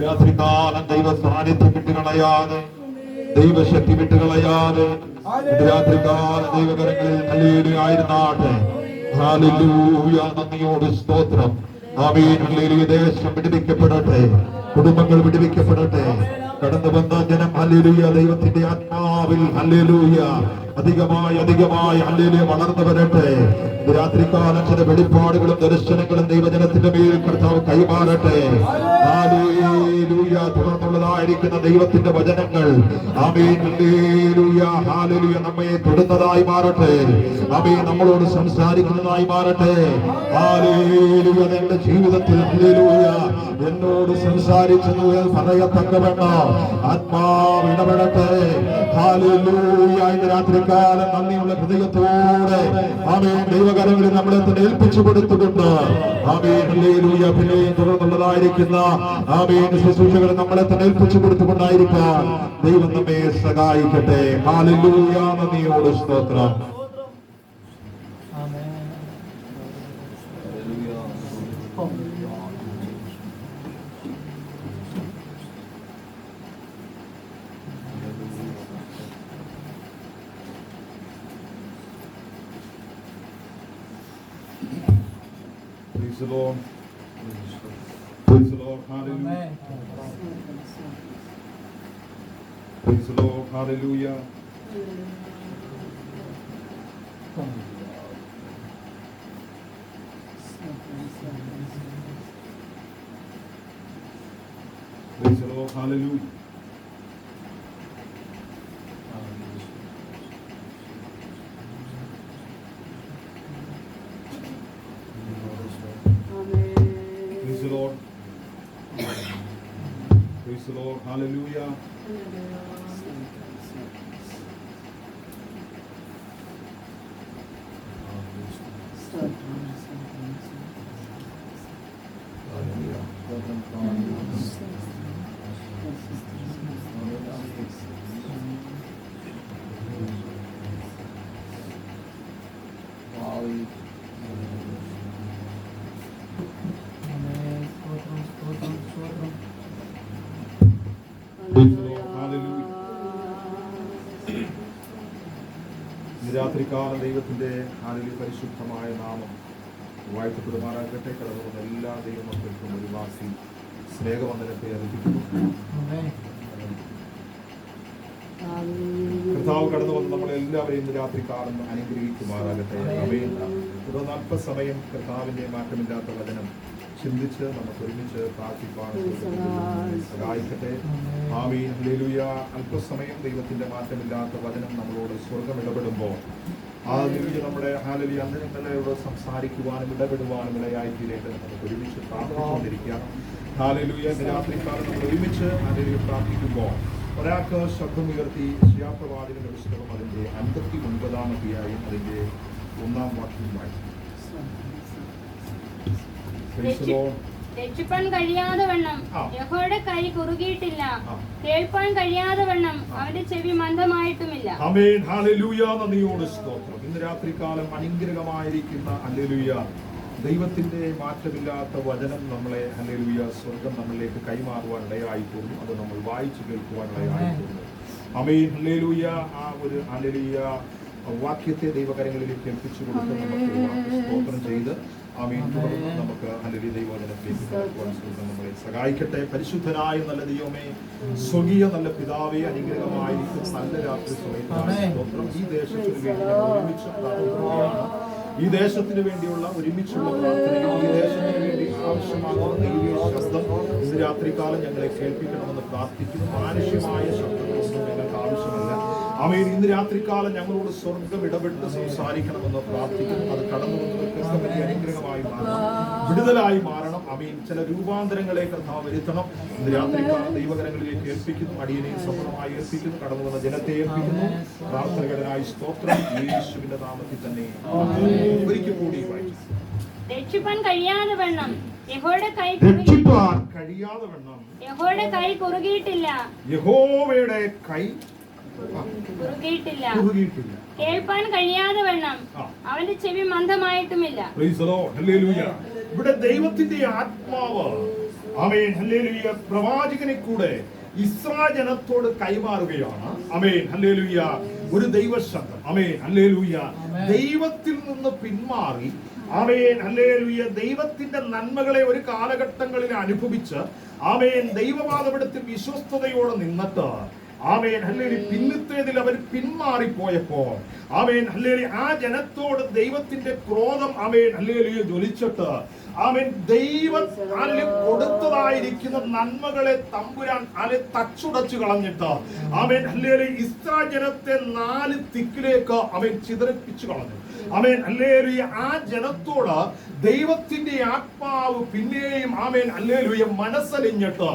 രാത്രികാലം ദൈവ സാന്നിധ്യം വിട്ടുകളയാതെ, ദൈവശക്തി വിട്ടുകളയാതെ രാത്രികാല ദൈവകരങ്ങളിൽ ഹല്ലേലൂയായിരുന്നാട്ടെ. ഹല്ലേലൂയ, നന്ദിയോട് സ്തോത്രം. ആമേൻ. ഹല്ലേലൂയ. ദേശം വിടുവിക്കപ്പെടട്ടെ, കുടുംബങ്ങൾ വിടുവിക്കപ്പെടട്ടെ. കടന്നു വന്ന ജനം ഹല്ലേലൂയ ദൈവത്തിന്റെ ആത്മാവിൽ ഹല്ലേലൂയ അധികമായി ഹല്ലേലൂയ വളർന്നു വരട്ടെ. രാത്രികാലം ചില വെളിപ്പാടുകളും ദർശനങ്ങളും ദൈവജനത്തിന്റെ മേൽ കർത്താവ് കൈമാറട്ടെ. ഹല്ലേലൂയ. തുടർന്നുള്ളതായിരിക്കുന്ന ദൈവത്തിന്റെ വചനങ്ങൾ ആമേൻ ഹല്ലേലൂയ ഹല്ലേലൂയ നമ്മെ തൊടുന്നതായി മാറട്ടെ. ആമേൻ. നമ്മളോട് സംസാരിക്കുന്നതായി മാറട്ടെ. ഹല്ലേലൂയ. എന്റെ ജീവിതത്തിൽ ഹല്ലേലൂയ എന്നോട് സംസാരിച്ചത് പറയത്തക്കവണ്ണം ആത്മാവ് ഇടപെടട്ടെ. ഹല്ലേലൂയ. ഇന്ന് രാത്രികാലം നന്ദിയുള്ള ഹൃദയത്തോടെ ആമേൻ ദൈവകരങ്ങളിൽ നമ്മളെ തന്നെ ഏൽപ്പിച്ചു കൊടുത്തുകൊണ്ട് ആമേൻ ഹല്ലേലൂയ പിന്നെയും തുടർന്നുള്ളതായിരിക്കുന്ന ആമേൻ ശുശ്രൂഷകൾ നമ്മളെ തന്നെ ഏൽപ്പിച്ചു കൊടുത്തുകൊണ്ടായിരിക്കാൻ ദൈവം നമ്മെ സഹായിക്കട്ടെ. ഹല്ലേലൂയ. നന്ദിയോട് സ്തോത്രം. Praise the Lord. Praise the Lord. Hallelujah. Praise the Lord. Hallelujah. Praise the Lord. Hallelujah. Praise the Lord. Praise the Lord. Hallelujah. രാത്രികാല ദൈവത്തിന്റെ പരിശുദ്ധമായ നാമം വാഴ്ത്തപ്പെടുമാറാകട്ടെ. കടന്നു വന്ന എല്ലാ ദൈവമക്കൾക്കും ഒരു വാസി സ്നേഹവന്ദനത്തെ അറിയിക്കുന്നു. കർത്താവ് കടന്നു വന്ന് നമ്മളെല്ലാവരെയും ഇന്ന് രാത്രി കാലം അനുഗ്രഹിക്കുമാറാകട്ടെ. തുടർന്ന് അല്പസമയം കർത്താവിന്റെ മാറ്റമില്ലാത്ത വചനം ചിന്തിച്ച് നമുക്ക് ഒരുമിച്ച് പ്രാർത്ഥിക്കാൻ സഹായിക്കട്ടെ. ആമീൻ. ഹല്ലേലൂയ. അല്പസമയം ദൈവത്തിന്റെ മാറ്റമില്ലാത്ത വചനം നമ്മളോട് സ്വർഗം ഇടപെടുമ്പോൾ നമ്മുടെ ഹല്ലേലൂയ അന്തരങ്ങളോട് സംസാരിക്കുവാനും ഇടപെടുവാനും ഇടയായി തീരേണ്ടത് നമുക്ക് ഒരുമിച്ച് പ്രാർത്ഥിച്ചുകൊണ്ടിരിക്കാം. ഹല്ലേലൂയ. രാത്രിക്കാലം നമ്മൾ ഒരുമിച്ച് ഹല്ലേലൂയ പ്രാർത്ഥിക്കുമ്പോൾ ഒരാൾക്ക് ശബ്ദമുയർത്തി യശയ്യാപ്രവാചകന്റെ പുസ്തകം അതിന്റെ 59-ാം അധ്യായം അതിന്റെ 1-ാം വാക്യം വായിക്കും. രക്ഷിപ്പാൻ കഴിയാതെ വണ്ണം യഹോവയുടെ കൈ കുറുകിയിട്ടില്ല, കേൾപ്പാൻ കഴിയാതെ വണ്ണം അവന്റെ ചെവി മന്ദമായിട്ടുമില്ല. ആമേൻ. ഹല്ലേലൂയ. നന്ദിയോട് സ്തോത്രം. ഇന്ന് രാത്രികാലം അനുഗ്രഹമായിരിക്കുന്ന ഹല്ലേലൂയ ദൈവത്തിന്റെ മാറ്റമില്ലാത്ത വചനം നമ്മളെ ഹല്ലേലൂയ സ്വർഗം നമ്മളിലേക്ക് കൈമാറുവാൻ ഇടയായിട്ടുണ്ട്. അത് നമ്മൾ വായിച്ചു കേൾക്കുവാൻ ഇടയായിട്ടുണ്ട്. ആമേൻ. ഹല്ലേലൂയ. ആ ഒരു ഹല്ലേലൂയ വാക്യത്തെ ദൈവകരങ്ങളിലേക്ക് ഏൽപ്പിച്ചു കൊടുത്ത് നമുക്ക് സ്തോത്രം ചെയ്ത് ആമേൻ തുടർന്ന് നമുക്ക് ഹല്ലേലൂയ ദൈവവചനത്തിലേക്ക് കടക്കുവാൻ സ്വർഗം നമ്മളെ സഹായിക്കട്ടെ. പരിശുദ്ധനായ നല്ല ദൈവമേ, സ്വർഗീയ നല്ല പിതാവേ, അനുഗ്രഹമായിരിക്കും നല്ല രാത്രി സമയത്താണ് സ്തോത്രം. ഈ ദേശത്തിന് വേണ്ടി ഒരുമിച്ച് പ്രാർത്ഥിക്കുകയാണ്. ഈ ദേശത്തിന് വേണ്ടിയുള്ള ഒരുമിച്ചുള്ള പ്രാർത്ഥനയും ഈ ദേശത്തിന് വേണ്ടി ആവശ്യമാകുന്ന ദൈവീയ ശബ്ദം ഇന്ന് രാത്രികാലം ഞങ്ങളെ കേൾപ്പിക്കണമെന്ന് പ്രാർത്ഥിക്കുന്നു. മാനുഷ്യമായ ശബ്ദങ്ങളൊന്നും ഞങ്ങൾക്ക് ആവശ്യമല്ല. ആമേൻ. ഇന്ന് രാത്രികാലം ഞങ്ങളോട് സ്വർഗം ഇടപെട്ട് സംസാരിക്കണമെന്ന് പ്രാർത്ഥിക്കുന്നു. അത് കടന്നു വന്നവർക്ക് വലിയ അനുഗ്രഹമായി മാറണം, വിടുതലായി മാറണം. ആമേൻ. ചില രൂപാന്തരങ്ങളെ കർത്താവ് വരുത്തണം. ഇന്ന് രാത്രികാലം ദൈവകരങ്ങളിലേക്ക് ഏൽപ്പിക്കുന്നു. അടിയനെ സഫലമായി ഏൽപ്പിക്കുന്നു. കടന്നു വന്ന ജനത്തെ ഏൽപ്പിക്കുന്നു. പ്രാർത്ഥനകരനായി സ്തോത്രം. യേശുവിന്റെ നാമത്തിൽ തന്നെ ഒരിക്കൽ കൂടി വായിച്ചു. രക്ഷിപ്പാൻ കഴിയാതെ വണ്ണം യഹോവയുടെ കൈ കുറുകിയിട്ടില്ല, യഹോവയുടെ കൈ കുറുകിയിട്ടില്ല, കേൾപ്പാൻ കഴിയാതെ വണ്ണം അവന്റെ ചെവി മന്ദമായിട്ടുമില്ല. ഇവിടെ ദൈവത്തിന്റെ ആത്മാവ് ആമേൻ ഹല്ലേലൂയ പ്രവാചകനെ കൂടെ ഇസ്രായേൽ ജനത്തോട് കൈമാറുകയാണ്. Amen hallelujah. ഒരു ദൈവശബ്ദം. Amen hallelujah. ദൈവത്തിൽ നിന്ന് പിന്മാറി ആമേൻ ഹല്ലേലൂയ ദൈവത്തിന്റെ നന്മകളെ ഒരു കാലഘട്ടങ്ങളിൽ അനുഭവിച്ച് ആമേൻ ദൈവവാദപീഠത്തിൽ വിശ്വസ്തയോടെ നിന്നിട്ട് ആമേൻ ഹല്ലേലൂയ പിന്നത്തേതിൽ അവർ പിന്മാറിപ്പോയപ്പോൾ ആമേൻ ഹല്ലേലൂയ ആ ജനത്തോട് ദൈവത്തിന്റെ ക്രോധം ആമേൻ ഹല്ലേലൂയ ജ്വലിച്ചിട്ട് ആമേൻ ദൈവം കൊടുത്തതായിരിക്കുന്ന നന്മകളെ തമ്പുരാൻ തച്ചുടച്ചു കളഞ്ഞിട്ട് ആമേൻ ഹല്ലേലൂയ ഇസ്രായേൽ ജനത്തെ 4 ദിക്കിലേക്ക് ആമേൻ ചിതറിപ്പിച്ചു കളഞ്ഞു. Amen hallelujah. ആ ജനത്തോട് ദൈവത്തിന്റെ ആത്മാവ് പിന്നെയും ആമേൻ ഹല്ലേലൂയ മനസ്സലിഞ്ഞിട്ട്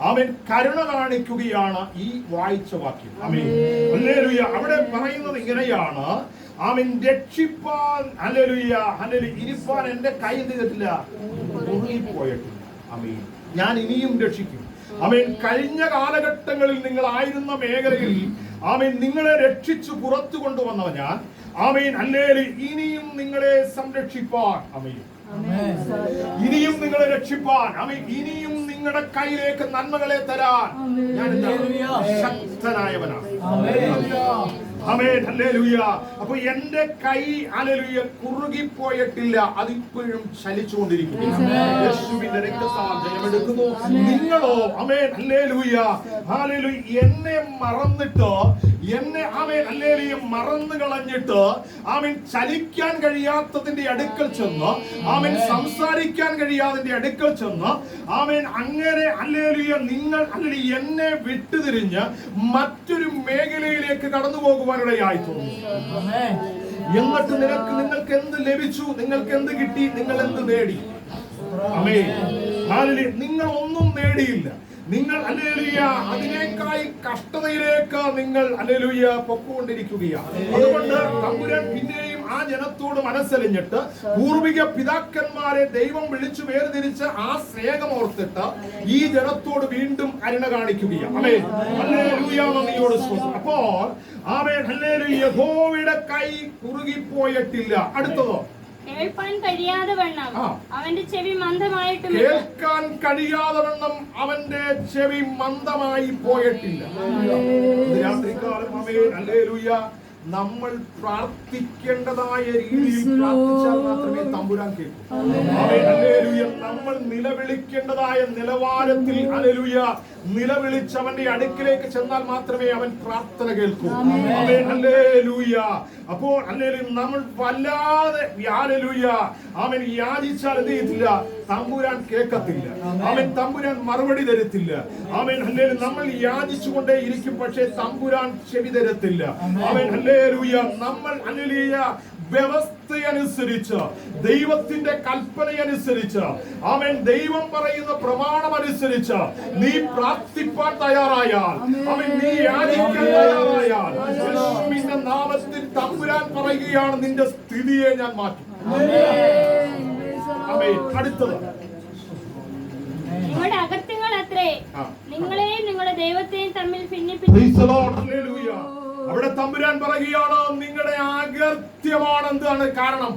ആമേൻ കരുണ കാണിക്കുകയാണ് ഈ വായിച്ച വാക്യം. Amen hallelujah. അവിടെ പറയുന്നത് ഇങ്ങനെയാണ്. ആമേൻ രക്ഷിപ്പാൻ ഹല്ലേലൂയ ഹല്ലേലൂയ ഇരിപ്പാൻ എന്റെ കൈ എന്ത് ചെയ്തിട്ടില്ല, കുറുകിപ്പോയിട്ടില്ല. ആമേൻ. ഞാൻ ഇനിയും രക്ഷിക്കും. ആമേൻ. കഴിഞ്ഞ കാലഘട്ടങ്ങളിൽ നിങ്ങളായിരുന്ന മേഖലയിൽ ആമേൻ നിങ്ങളെ രക്ഷിച്ചു പുറത്തു കൊണ്ടുവന്നവ ഞാൻ. Amen hallelujah. ഇനിയും നിങ്ങളെ സംരക്ഷിപ്പാൻ. ആമേൻ. ഇനിയും നിങ്ങളെ രക്ഷിപ്പാൻ. ആമേൻ. ഇനിയും നിങ്ങളുടെ കയ്യിലേക്ക് നന്മകളെ തരാൻ ഞാൻ ശക്തനായവനാണ്. Amen hallelujah. അപ്പോൾ എന്റെ കൈ ഹല്ലേലൂയ കുറുകിപ്പോയിട്ടില്ല, അതിപ്പോഴും ചലിച്ചുകൊണ്ടിരിക്കുന്നു. യേശുവിന്റെ രക്തത്താൽ ജയമെടുക്കുന്നു. നിങ്ങളോ ആമേൻ ഹല്ലേലൂയ ഹല്ലേലൂയ എന്നെ മറന്നിട്ട് എന്നെ ആമേൻ ഹല്ലേലൂയ മറന്നു കളഞ്ഞിട്ട് ആമേൻ ചലിക്കാൻ കഴിയാത്തതിന്റെ അടുക്കൽ ചെന്ന് ആമേൻ സംസാരിക്കാൻ കഴിയാതിന്റെ അടുക്കൽ ചെന്ന് ആമേൻ അങ്ങനെ ഹല്ലേലൂയ നിങ്ങൾ ഹല്ലേലൂയ എന്നെ വിട്ടുതിരിഞ്ഞ് മറ്റൊരു മേഖലയിലേക്ക് കടന്നു പോകുവാനിടയായി തോന്നുന്നു. എന്നിട്ട് നിങ്ങൾക്ക് എന്ത് ലഭിച്ചു, നിങ്ങൾക്ക് എന്ത് കിട്ടി, നിങ്ങൾ എന്ത് നേടി? Amen hallelujah. നിങ്ങൾ ഒന്നും നേടിയില്ല. നിങ്ങൾ ഹല്ലേലൂയ അതിനേക്കായി കഷ്ടതയിലേക്ക് നിങ്ങൾ ഹല്ലേലൂയ പൊക്കോണ്ടിരിക്കുകയാണ്. അതുകൊണ്ട് തമ്പുരാൻ പിന്നെയും ആ ജനത്തോട് മനസ്സലിഞ്ഞിട്ട് പൂർവിക പിതാക്കന്മാരെ ദൈവം വിളിച്ചു വേർതിരിച്ച് ആ സ്നേഹമോർത്തിട്ട് ഈ ജനത്തോട് വീണ്ടും കരുണ കാണിക്കുകയാണ്. ആമേൻ ഹല്ലേലൂയ. നന്ദിയോട് സ്തോത്രം. അപ്പോൾ ആമേൻ ഹല്ലേലൂയ യഹോവയുടെ കൈ കുറുകിപ്പോയിട്ടില്ല. അടുത്തതോ കേൾക്കാൻ കഴിയാതെ വണ്ണം അവന്റെ ചെവി മന്ദമായിട്ടും കേൾക്കാൻ കഴിയാതെ വണ്ണം അവന്റെ ചെവി മന്ദമായി പോയിട്ടില്ല. രാത്രികാലം ആമേൻ ഹല്ലേലൂയ നമ്മൾ പ്രാർത്ഥിക്കേണ്ടതായ രീതിയിൽ പ്രാർത്ഥിച്ചാൽ മാത്രമേ തമ്പുരാൻ കേൾക്കൂ. ആമേൻ, ഹല്ലേലൂയ. നമ്മൾ നിലവിളിക്കേണ്ടതായ നിലവാരത്തിൽ ഹല്ലേലൂയ നിലവിളിച്ചവന്റെ അടുക്കിലേക്ക് ചെന്നാൽ മാത്രമേ അവൻ പ്രാർത്ഥന കേൾക്കൂ. ആമേൻ, ഹല്ലേലൂയ. അപ്പോൾ ഹല്ലേലൂയ നമ്മൾ വല്ലാതെ ഹല്ലേലൂയ അവൻ യാചിച്ചാൽ എന്ത് ചെയ്യത്തില്ല? തമ്പുരാൻ കേൾക്കത്തില്ല. അവൻ തമ്പുരാൻ മറുപടി തരത്തില്ല. അവൻ ഹല്ലേലൂയ നമ്മൾ യാചിച്ചുകൊണ്ടേ ഇരിക്കും, പക്ഷേ തമ്പുരാൻ ചെവി തരത്തില്ല. അവൻ ഹല്ലേലൂയ നമ്മൾ ഹല്ലേലൂയ വ്യവസ്ഥയനുസരിച്ച് ദൈവത്തിന്റെ കൽപ്പനയനുസരിച്ച് അവൻ ദൈവം പറയുന്ന പ്രമാണം അനുസരിച്ച് നീ പ്രാർത്ഥിപ്പാൻ തയ്യാറായാൽ, അവൻ നീ യാചിക്കാൻ തയ്യാറായാൽ, യേശുവിന്റെ നാമത്തിൽ തമ്പുരാൻ പറയുകയാണ് നിന്റെ സ്ഥിതിയെ ഞാൻ മാറ്റും. അടുത്തത് നിങ്ങളുടെ അകത്യങ്ങൾ അത്രേ നിങ്ങളെയും നിങ്ങളുടെ ദൈവത്തെയും തമ്മിൽ ഭിന്നിപ്പിച്ചു. അവിടെ തമ്പുരാൻ പറയുകയാണ് നിങ്ങളുടെ അകത്യമാണ്. എന്താണ് കാരണം?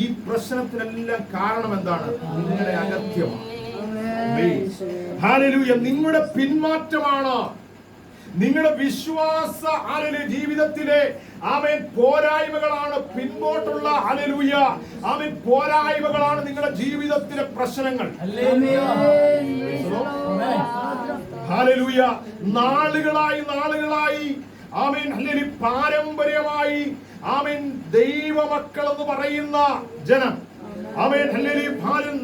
ഈ പ്രശ്നത്തിനെല്ലാം കാരണം എന്താണ്? നിങ്ങളുടെ അകത്യമാണ്. ഹല്ലേലൂയ. നിങ്ങളുടെ പിന്മാറ്റമാണ്, നിങ്ങളുടെ വിശ്വാസ ജീവിതത്തിലെ ആമേൻ പോരായ്മകളാണ്, പിന്നോട്ടുള്ള ഹല്ലേലൂയ ആമേൻ പോരായ്മകളാണ് നിങ്ങളുടെ ജീവിതത്തിലെ പ്രശ്നങ്ങൾ. ഹല്ലേലൂയ. നാളുകളായി ആമേൻ ഹല്ലേലൂയ പാരമ്പര്യമായി ആമേൻ ദൈവമക്കൾ എന്ന് പറയുന്ന ജനം ആമേൻ ഹല്ലേലൂയ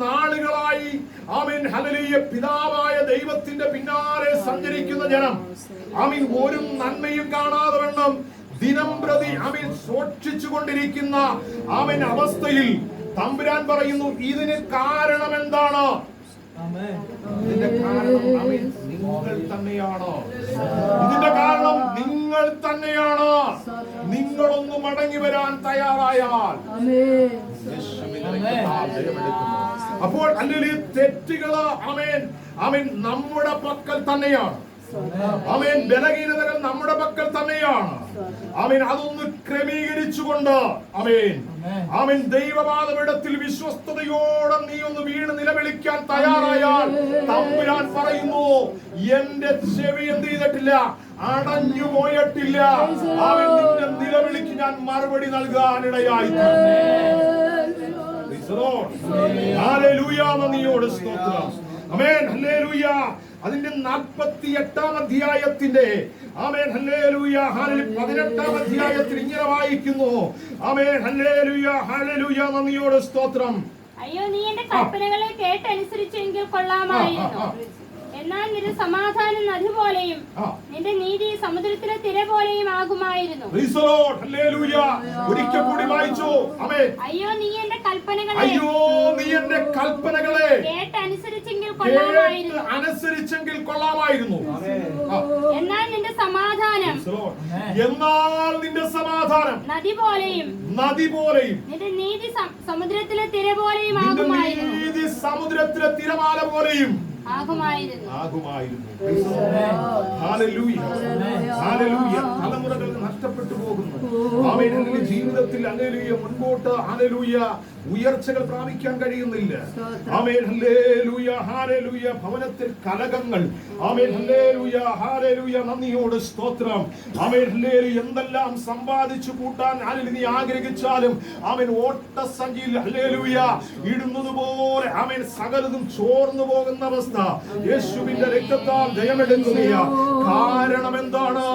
നാളുകളായി ആമേൻ ഹല്ലേലൂയ പിതാവായ ദൈവത്തിന്റെ പിന്നാലെ സഞ്ചരിക്കുന്ന ജനം ആമേൻ ഒരു നന്മയും കാണാതെ വണ്ണം ദിനം പ്രതി ആമേൻ സൂക്ഷിച്ചുകൊണ്ടിരിക്കുന്ന ആമേൻ അവസ്ഥയിൽ തമ്പുരാൻ പറയുന്നു ഇതിന് കാരണം എന്താണ്? ഇതിന്റെ കാരണം ആമേൻ നിങ്ങൾ തന്നെയാണ്. ഇതിന്റെ കാരണം നിങ്ങൾ തന്നെയാണ്. നിങ്ങളൊന്ന് മടങ്ങി വരാൻ തയ്യാറായാൽ അപ്പോൾ അല്ലെങ്കിൽ തെറ്റുകള് ആമേൻ ആമേൻ നമ്മുടെ പക്കൽ തന്നെയാണ്. ആമേൻ ബലഹീനതകൾ നമ്മുടെ പക്കൽ തന്നെയാണ്. ആമേൻ അതൊന്ന് ക്രമീകരിച്ചുകൊണ്ട് ആമേൻ ആമേൻ ദൈവവാദമിടത്തിൽ വിശ്വസ്തയോടെ നീ ഒന്ന് വീണ് നിലവിളിക്കാൻ തയ്യാറായാൽ തമ്പുരാൻ പറയുന്നു എന്റെ ചെവി എന്ത് ചെയ്തിട്ടില്ല? അടഞ്ഞു പോയിട്ടില്ല. ആമേൻ നിന്റെ നിലവിളിക്ക് ഞാൻ മറുപടി നൽകാനിടയായി. ഹല്ലേലൂയ. നന്ദിയോട് സ്തോത്രം. ആമേൻ ഹല്ലേലൂയ. അതിന്റെ 48-ാം അധ്യായത്തിന്റെ ആമേൻ ഹല്ലേലൂയ 18-ാം അധ്യായത്തിൽ ഇങ്ങനെ വായിക്കുന്നു. ആമേൻ ഹല്ലേലൂയ ഹല്ലേലൂയ. നന്ദിയോട് സ്തോത്രം. അയ്യോ നീ എന്റെ കൽപ്പനകളെ കേട്ടനുസരിച്ചെങ്കിൽ കൊള്ളാമായിരുന്നു. എന്നാൽ നിന്റെ സമാധാനം നദി പോലെയും നിന്റെ നീതി സമുദ്രത്തിലെ തിര പോലെയും ആകുമായിരുന്നു. ഒരിക്കൽ കൂടി വായിച്ചു. അയ്യോ നീ എന്റെ കൽപ്പനകളെ കേട്ടനുസരിച്ചെങ്കിൽ കൊള്ളാമായിരുന്നു. എന്നാൽ നിന്റെ സമാധാനം നദി പോലെയും നിന്റെ നീതി സമുദ്രത്തിലെ തിര പോലെയും ആകുമായിരുന്നു. നീതി സമുദ്രത്തിലെ തിരമാല പോലെയും ആകുമായിരുന്നു. തലമുറകൾ നഷ്ടപ്പെട്ടു പോകുന്നു. അവരുടെ ജീവിതത്തിൽ ഹല്ലേലൂയ മുൻപോട്ട് ഹല്ലേലൂയ ഉയർച്ചകൾ പ്രാപിക്കാൻ കഴിയുന്നില്ല. ആമേൻ ഹല്ലേലൂയ ഹല്ലേലൂയ. ഭവനത്തിൽ കലഹങ്ങൾ. ആമേൻ ഹല്ലേലൂയ ഹല്ലേലൂയ. നന്ദിയോട് സ്തോത്രം. ആമേൻ ഹല്ലേലൂയ. എന്തെല്ലാം സമ്പാദിച്ചു കൂട്ടാൻ നീ ആഗ്രഹിച്ചാലും ആമേൻ ഓട്ടസഞ്ചിയിൽ ഹല്ലേലൂയ ഇടുന്നത് പോലെ ആമേൻ സകലതും ചോർന്നു പോകുന്ന അവസ്ഥ യേശുവിന്റെ രക്തത്താൽ ജയമെടുക്കുക. കാരണം എന്താണ്?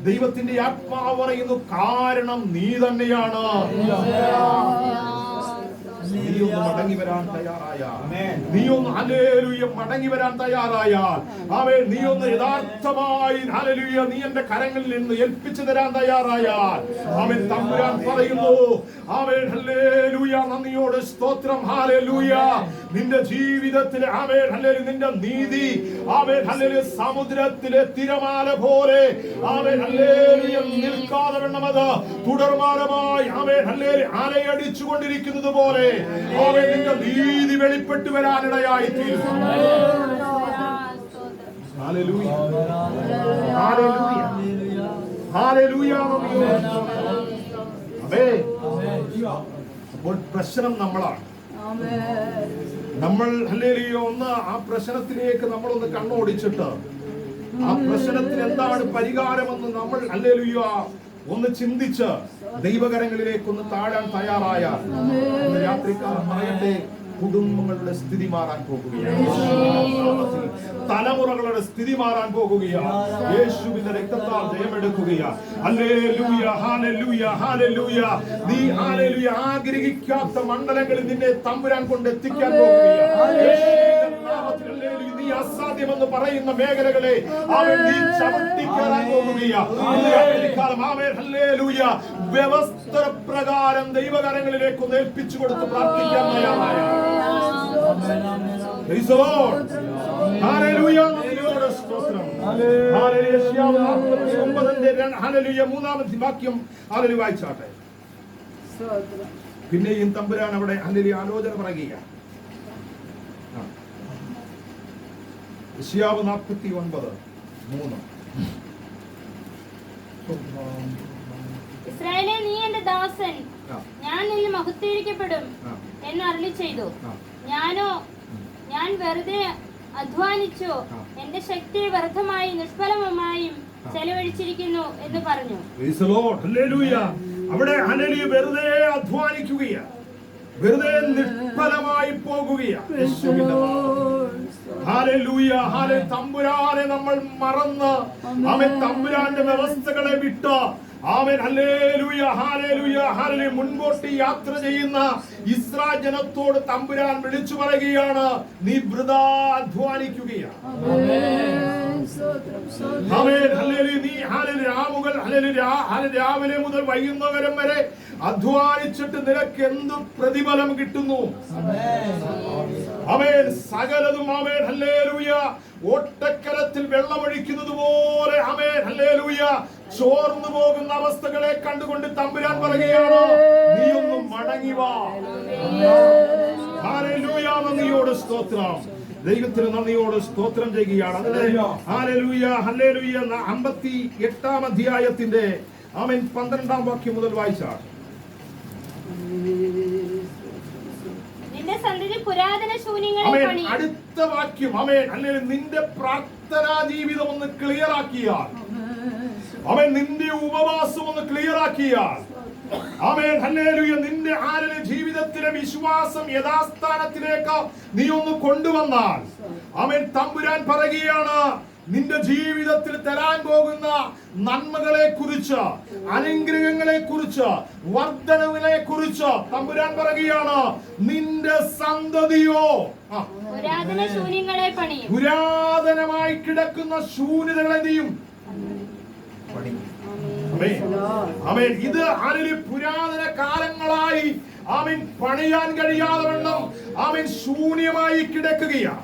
ദൈവത്തിന്റെ ആത്മാവ് പറയുന്നു കാരണം നീ തന്നെയാണ്. നീ ഒന്ന് മടങ്ങി വരാൻ തയ്യാറായാൽ, നീ ഒന്ന് ഹല്ലേലൂയ മടങ്ങി വരാൻ തയ്യാറായാൽ, ആമേൻ നീ ഒന്ന് യഥാർത്ഥമായി ഹല്ലേലൂയ നീ എന്റെ കരങ്ങളിൽ നിന്ന് ഏൽപ്പിച്ചു തരാൻ തയ്യാറായാൽ ആമേൻ തമ്പുരാൻ പറയുന്നു. ആമേൻ ഹല്ലേലൂയ. നന്ദിയോട് സ്തോത്രം. ഹല്ലേലൂയ. നിന്റെ ജീവിതത്തിലെ ആമേൻ ഹല്ലേലൂയ നിന്റെ നീതി ആമേൻ ഹല്ലേലൂയ സമുദ്രത്തിലെ തിരമാല പോലെ ആമേൻ ഹല്ലേലൂയ നിൽക്കാതെ വേണം അത് തുടർമാനമായി ആമേൻ ഹല്ലേലൂയ അലയടിച്ചു കൊണ്ടിരിക്കുന്നത് പോലെ ആമേൻ നിന്റെ നീതി വെളിപ്പെട്ടു വരാനിടയായി തീരും. ഹല്ലേലൂയ ഹല്ലേലൂയ ഹല്ലേലൂയ. അപ്പോൾ പ്രശ്നം നമ്മളാണ്. നമ്മൾ ഹല്ലേലൂയ ഒന്ന് ആ പ്രശ്നത്തിലേക്ക് നമ്മളൊന്ന് കണ്ണോടിച്ചിട്ട് ആ പ്രശ്നത്തിന് എന്താണ് പരിഹാരമെന്ന് നമ്മൾ ഹല്ലേലൂയ ഒന്ന് ചിന്തിച്ച് ദൈവകരങ്ങളിലേക്ക് ഒന്ന് താഴാൻ തയ്യാറായാൽ ഇന്ന് രാത്രികാലം പറയട്ടെ, കുടുംബങ്ങളുടെ സ്ഥിതി മാറാൻ പോകുകയാണ്. തലമുറകളുടെ സ്ഥിതി മാറാൻ പോകുകയാണ്. യേശുവിന്റെ രക്തത്താൽ ജയമെടുക്കുകയാണ്. ഹല്ലേലൂയ, ഹല്ലേലൂയ, ഹല്ലേലൂയ. നീ ഹല്ലേലൂയ ആഗ്രഹിക്കാത്ത മണ്ഡലങ്ങളിൽ നിന്നെ തമ്പുരാൻ കൊണ്ട് എത്തിക്കാൻ പോകുകയാണ്. യേശുവിന്റെ നാമത്തിൽ ഹല്ലേലൂയ. നീ അസാധ്യമെന്ന് പറയുന്ന മേഖലകളെ അവൻ നീ ചവിട്ടിക്കയറാൻ പോകുകയാണ്. ഹല്ലേലൂയ. വ്യവസ്ഥ പ്രകാരം ദൈവകരങ്ങളിലേക്ക് ഒന്ന് ഏൽപ്പിച്ചു കൊടുത്ത് പ്രാർത്ഥിക്കാൻ തയ്യാറായ Praise the Lord. Hallelujah. നന്ദിയോടെ സ്തോത്രം. ഹല്ലേലൂയ. 3-ാമത്തെ വാക്യം ഹല്ലേലൂയ വായിച്ചാട്ടെ. പിന്നെയും തമ്പുരാൻ അവിടെ ഹല്ലേലൂയ ആലോചന പറയുകയാണ്. യെശയ്യാവ് 49:3. ഇസ്രായേലേ, നീ എന്റെ ദാസൻ, ഞാൻ നിന്നിൽ മഹത്വീകരിക്കപ്പെടും എന്ന് അരുളി ചെയ്തു. ഞാൻ വെറുതെ അധ്വാനിച്ചു, എന്റെ ശക്തി വ്യർത്ഥമായി നിഷ്ഫലമായും ചെലവഴിച്ചിരിക്കുന്നു എന്ന് പറഞ്ഞു. അവിടെ ഹല്ലേലൂയ വെറുതെ അധ്വാനിക്കുകയാണ്, വെറുതെ നിഷ്ഫലമായി പോകുകയാണ്. Hallelujah, hallelujah. തമ്പുരാനെ നമ്മൾ മറന്ന് അവൻ തമ്പുരാന്റെ വ്യവസ്ഥകളെ വിട്ട് ആമേൻ ഹല്ലേലൂയ, ഹല്ലേലൂയ, ഹല്ലേലൂയ മുൻപോട്ട് യാത്ര ചെയ്യുന്ന ഇസ്രായേൽ ജനത്തോട് തമ്പുരാൻ വിളിച്ചു പറയുകയാണ്, നീ വൃഥാ അധ്വാനിക്കുകയാണ്. Amen hallelujah. നീ രാവിലെ മുതൽ വൈകുന്നേരം വരെ അധ്വാനിച്ചിട്ട് നിനക്ക് എന്ത് പ്രതിഫലം കിട്ടുന്നു? ആമേൻ. സകലതും ആമേൻ ഹല്ലേലൂയ ഓട്ടക്കലത്തിൽ വെള്ളമൊഴിക്കുന്നത് പോലെ ആമേൻ ഹല്ലേലൂയ ചോർന്നു പോകുന്ന അവസ്ഥകളെ കണ്ടുകൊണ്ട് തമ്പുരാൻ പറയുകയാണ്, നീ ഒന്ന് മടങ്ങി വാ. ഹല്ലേലൂയ. നന്ദിയോട് സ്തോത്രം. ദൈവത്തിന് നന്ദിയോട് സ്തോത്രം ചെയ്യുകയാണ്. Hallelujah, hallelujah. 58-ാം അധ്യായത്തിന്റെ ആമേൻ 12-ാം വാക്യം മുതൽ വായിച്ചാൽ നിന്റെ സന്തതി പുരാതന ശൂന്യങ്ങളെ പണി. അടുത്ത വാക്യം ആമേൻ ഹല്ലേലൂയ. നിന്റെ പ്രാർത്ഥനാ ജീവിതം ഒന്ന് ക്ലിയർ ആക്കിയാൽ, അവൻ നിന്റെ ഉപവാസം ഒന്ന് ക്ലിയർ ആക്കിയാൽ, ആമേൻ ഹല്ലേലൂയ, നിന്റെ ആരുടെ ജീവിതത്തിലെ വിശ്വാസം യഥാസ്ഥാനത്തിലേക്ക് നീ ഒന്ന് കൊണ്ടുവന്നാൽ, ആമേൻ തമ്പുരാൻ പറയുകയാണ്, നിന്റെ ജീവിതത്തിൽ തരാൻ പോകുന്ന നന്മകളെ കുറിച്ച്, അനുഗ്രഹങ്ങളെ കുറിച്ച്, വർദ്ധനവിനെ കുറിച്ച് തമ്പുരാൻ പറയുകയാണ്, നിന്റെ സന്തതിയോ പുരാതന ശൂന്യങ്ങളെ പണി. പുരാതനമായി കിടക്കുന്ന ശൂന്യതകളെ നീയും ആമേൻ. ഇത് ആരിലും പുരാതന കാലങ്ങളായി ആമേൻ പണിയാൻ കഴിയാതെ വണ്ണം ആമേൻ ശൂന്യമായി കിടക്കുകയാണ്.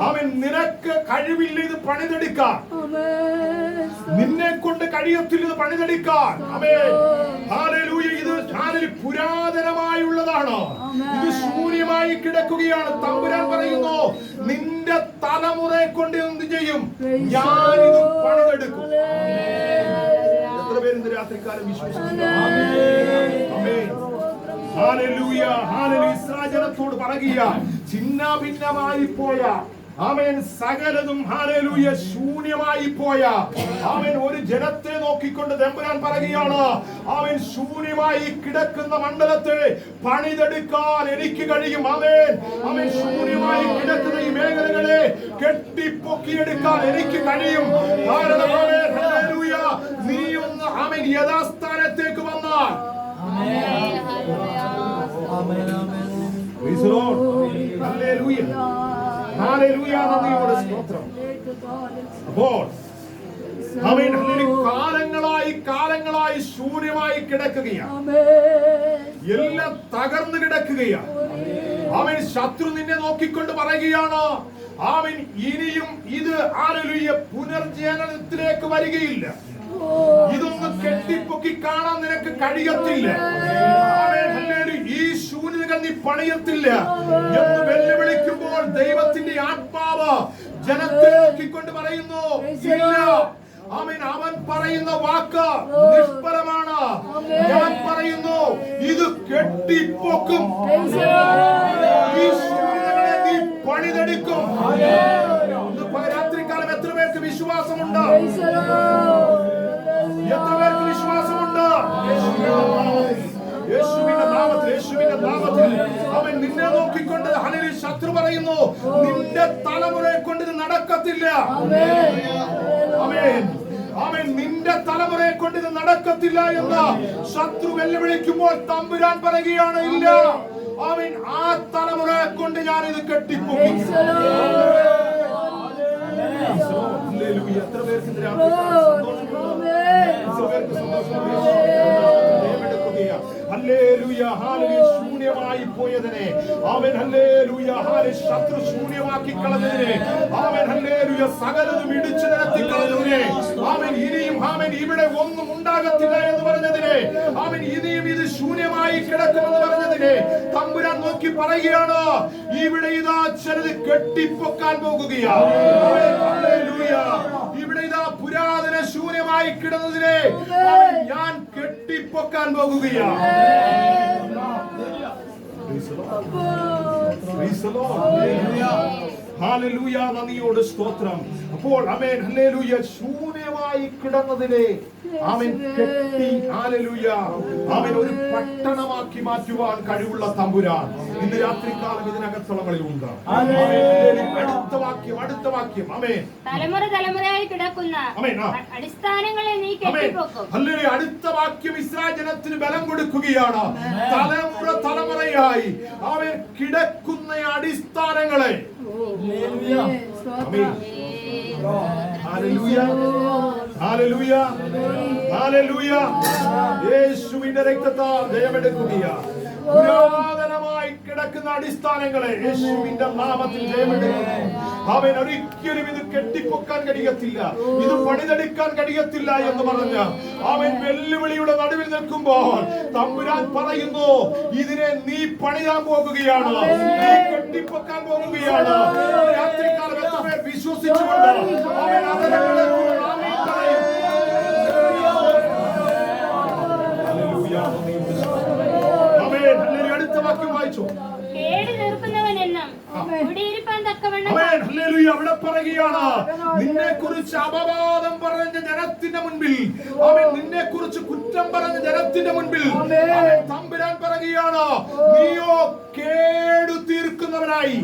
ആമേൻ. നിനക്ക് കഴിവില്ല ഇത് പണിതെടുക്കാൻ, നിന്നെ കൊണ്ട് കഴിയത്തില്ല ഇത് പണിതെടുക്കാൻ. Amen hallelujah. ഇത് പുരാതനമായുള്ളതാണ്, ഇത് ശൂന്യമായി കിടക്കുകയാണ്. തമ്പുരാൻ പറയുന്നു, നിന്റെ തലമുറയെ കൊണ്ട് എന്ത് ചെയ്യും? ഞാനിത് പണിതെടുക്കും. എത്ര പേര് ഇന്ന് രാത്രിക്കാലം വിശ്വസിക്കുന്നു? ആമേൻ. ഹല്ലേലൂയ, ഹല്ലേലൂയ. ഇസ്രായേൽ ജനത്തോട് പറയുക, ചിന്ന ഭിന്നമായി പോയ ആമേൻ സകലതും ഹല്ലേലൂയ ശൂന്യമായി പോയ ആമേൻ ഒരു ജനത്തെ നോക്കിക്കൊണ്ട് തമ്പുരാൻ പറയുകയാണ്, ആമേൻ ശൂന്യമായി കിടക്കുന്ന മണ്ഡലത്തെ പണിതെടുക്കാൻ എനിക്ക് കഴിയും. ആമേൻ. ആമേൻ. ശൂന്യമായി കിടക്കുന്ന ഈ മേഖലകളെ കെട്ടിപ്പൊക്കിയെടുക്കാൻ എനിക്ക് കഴിയും. കാരണം ആമേൻ ഹല്ലേലൂയ, നീ ഒന്ന് ആമേൻ യഥാസ്ഥാനത്തേക്ക് വന്നാൽ Praise the Lord. Hallelujah. Hallelujah. നന്ദിയോടെ സ്തോത്രം. അപ്പോൾ ആമേൻ കാലങ്ങളായി ശൂന്യമായി കിടക്കുകയാണ്, എല്ലാം തകർന്നു കിടക്കുകയാണ്. ആമേൻ. ശത്രു നിന്നെ നോക്കിക്കൊണ്ട് പറയുകയാണ്, ആമേൻ ഇനിയും ഇത് ഹല്ലേലൂയ പുനർജനനത്തിലേക്ക് വരികയില്ല, ഇതൊന്നും കെട്ടിപ്പൊക്കി കാണാൻ നിനക്ക് കഴിയത്തില്ല, ഈ ശൂന്യതകൾ നീ പണിയത്തില്ല എന്ന് വെല്ലുവിളിക്കുമ്പോൾ ദൈവത്തിന്റെ ആത്മാവ് ജനത്തെ നോക്കിക്കൊണ്ട് പറയുന്നു, ഇല്ല. ആമേൻ. അവൻ പറയുന്ന വാക്ക് നിഷ്ഫലമാണ്. ഞാൻ പറയുന്നു, ഇത് കെട്ടിപ്പൊക്കും, ഈ ശൂന്യതകളെ നീ പണിതെടുക്കും. വിശ്വാസമുണ്ട്? എത്ര പേർക്ക് വിശ്വാസമുണ്ട്? യേശുവിന്റെ നാമത്തിൽ, യേശുവിന്റെ നാമത്തിൽ അവൻ നിന്നെ നോക്കിക്കൊണ്ട് ഹല്ലേലൂയ ശത്രു പറയുന്നു, നിന്റെ തലമുറയെ കൊണ്ട് ഇത് നടക്കത്തില്ല. ആമേൻ. ആമേൻ. നിന്റെ തലമുറയെ കൊണ്ട് ഇത് നടക്കത്തില്ല എന്ന് ശത്രു വെല്ലുവിളിക്കുമ്പോൾ തമ്പുരാൻ പറയുകയാണ്, ഇല്ല, ആമേൻ, ആ തലമുറയെ കൊണ്ട് ഞാൻ ഇത് കെട്ടിപ്പൊക്കും. എത്ര പേർക്ക് ഹല്ലേലൂയ, ഹല്ലേലൂയ, ശൂന്യമായി പോയതിനെ അവൻ ഹല്ലേലൂയ, ഹല്ലേലൂയ, ശത്രു ശൂന്യമാക്കി കളഞ്ഞതിനെ അവൻ ഹല്ലേലൂയ, സകലതും ഇടിച്ചു നിരത്തി കളഞ്ഞതിനെ അവൻ ഇനിയും അവൻ ഇവിടെ ഒന്നും ഉണ്ടാകത്തില്ല എന്ന് പറഞ്ഞതിനെ അവൻ ഇനിയും ഇത് ശൂന്യമായി കിടക്കുമെന്ന് പറഞ്ഞതിനെ തമ്പുരാൻ നോക്കി പറയുകയാണ്, ഇവിടെ ഇതാ ചിലത് കെട്ടിപ്പൊക്കാൻ പോകുകയാണ്. ഹല്ലേലൂയ. ഇവിടെ ഇതാ പുരാതന ശൂന്യമായി കിടന്നതിനെ ഞാൻ കെട്ടിപ്പൊക്കാൻ പോകുകയാണ്. ഹല്ലേലൂയ, നന്ദിയോട് സ്തോത്രം. അപ്പോൾ ആമേൻ, ഹല്ലേലൂയ, ശൂന്യമായി കിടന്നതിനെ ആമേൻ കെട്ടി ഹല്ലേലൂയ ആമേൻ ഒരു പട്ടണമാക്കി മാറ്റുവാൻ കഴിവുള്ള തമ്പുരാൻ ഇന്ന് രാത്രികാലം ഇതിനകത്തളങ്ങളിൽ ഉണ്ട്. അടുത്ത വാക്യം ആമേൻ. തലമുറ തലമുറയായി കിടക്കുന്ന അടിസ്ഥാനങ്ങളെ നീ കെട്ടിപ്പൊക്കും. ഹല്ലേലൂയ. അടുത്ത വാക്യം ഇസ്രായേൽ ജനത്തിന് ബലം കൊടുക്കുകയാണ്. തലമുറ തലമുറയായി ആമേൻ കിടക്കുന്ന അടിസ്ഥാനങ്ങളെ യേശുവിന്റെ രക്തത്താൽ ജയമെടുക്കുകയാണ്. പുരാതനമായി കിടക്കുന്ന അടിസ്ഥാനങ്ങളെ യേശുവിന്റെ നാമത്തിൽ ജയമെടുക്കുന്നു. അവൻ ഒരിക്കലും ഇത് കെട്ടിപ്പൊക്കാൻ കഴിയത്തില്ല, ഇത് പണിതെടുക്കാൻ കഴിയത്തില്ല എന്ന് പറഞ്ഞ അവൻ വെല്ലുവിളിയുടെ നടുവിൽ നിൽക്കുമ്പോൾ തമ്പുരാൻ പറയുന്നു, ഇതിനെ നീ പണിയാൻ പോകുകയാണ്, നീ കെട്ടിപ്പൊക്കാൻ പോകുകയാണ്. രാത്രികാലം എത്ര പേർ വിശ്വസിച്ചുകൊണ്ട് അവൻ അതിനെ അടുത്ത വാക്യം വായിച്ചു. അവിടെ പറയുകയാണ്, നിന്നെ കുറിച്ച് അപവാദം പറഞ്ഞ ജനത്തിന്റെ മുൻപിൽ അവൻ നിന്നെ കുറിച്ച് കുറ്റം പറഞ്ഞ ജനത്തിന്റെ മുൻപിൽ തമ്പുരാൻ പറയുകയാണ്, നീയോ കേടു തീർക്കുന്നവനായി.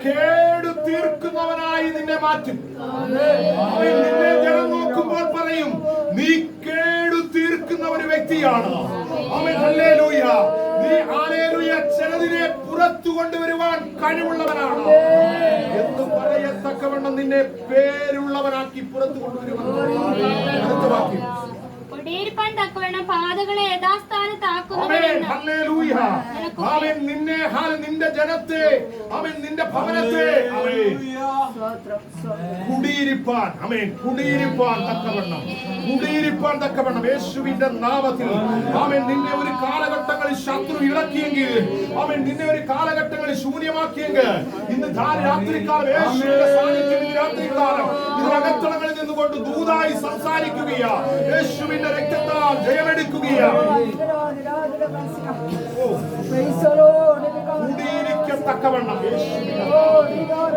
കേടു തീർക്കുന്നവനായി നിന്നെ മാറ്റും. നിന്നെ ജനം നോക്കുമ്പോൾ പറയും, നീ കേടു തീർക്കുന്ന ഒരു വ്യക്തിയാണ്. ആമേൻ, ഹല്ലേലൂയ. നീ ഹല്ലേലൂയ ചിലതിനെ പുറത്തു കൊണ്ടുവരുവാൻ കഴിവുള്ളവനാണ് എന്ന് പറയത്തക്കവണ്ണം നിന്നെ പേരുള്ളവനാക്കി പുറത്തു കൊണ്ടുവരുവാൻ. അടുത്ത വാക്യം, പാതകളെ അവൻ നിന്നെ നിന്റെ ജനത്തെ അവൻ നിന്റെ ഭവനത്തെ കുടിയിരിപ്പാൻ തക്കവണ്ണം യേശുവിന്റെ നാമത്തിൽ അവൻ നിന്നെ ഒരു കാലഘട്ടങ്ങളിൽ ശത്രു ഇളക്കിയെങ്കിൽ, അവൻ നിന്നെ ഒരു കാലഘട്ടങ്ങളിൽ ശൂന്യമാക്കിയെങ്കിൽ, ഇന്ന് രാത്രികാലം യേശുവിന്റെ സാന്നിധ്യം രാത്രികാലം ഇതിനകത്തളങ്ങളിൽ നിന്നുകൊണ്ട് ദൂതായി സംസാരിക്കുകയാ. യേശുവിന്റെ രക്തത്താൽ ജയമെടുക്കുകയാണ്. കുടിയിരിക്കത്തക്കവണ്ണം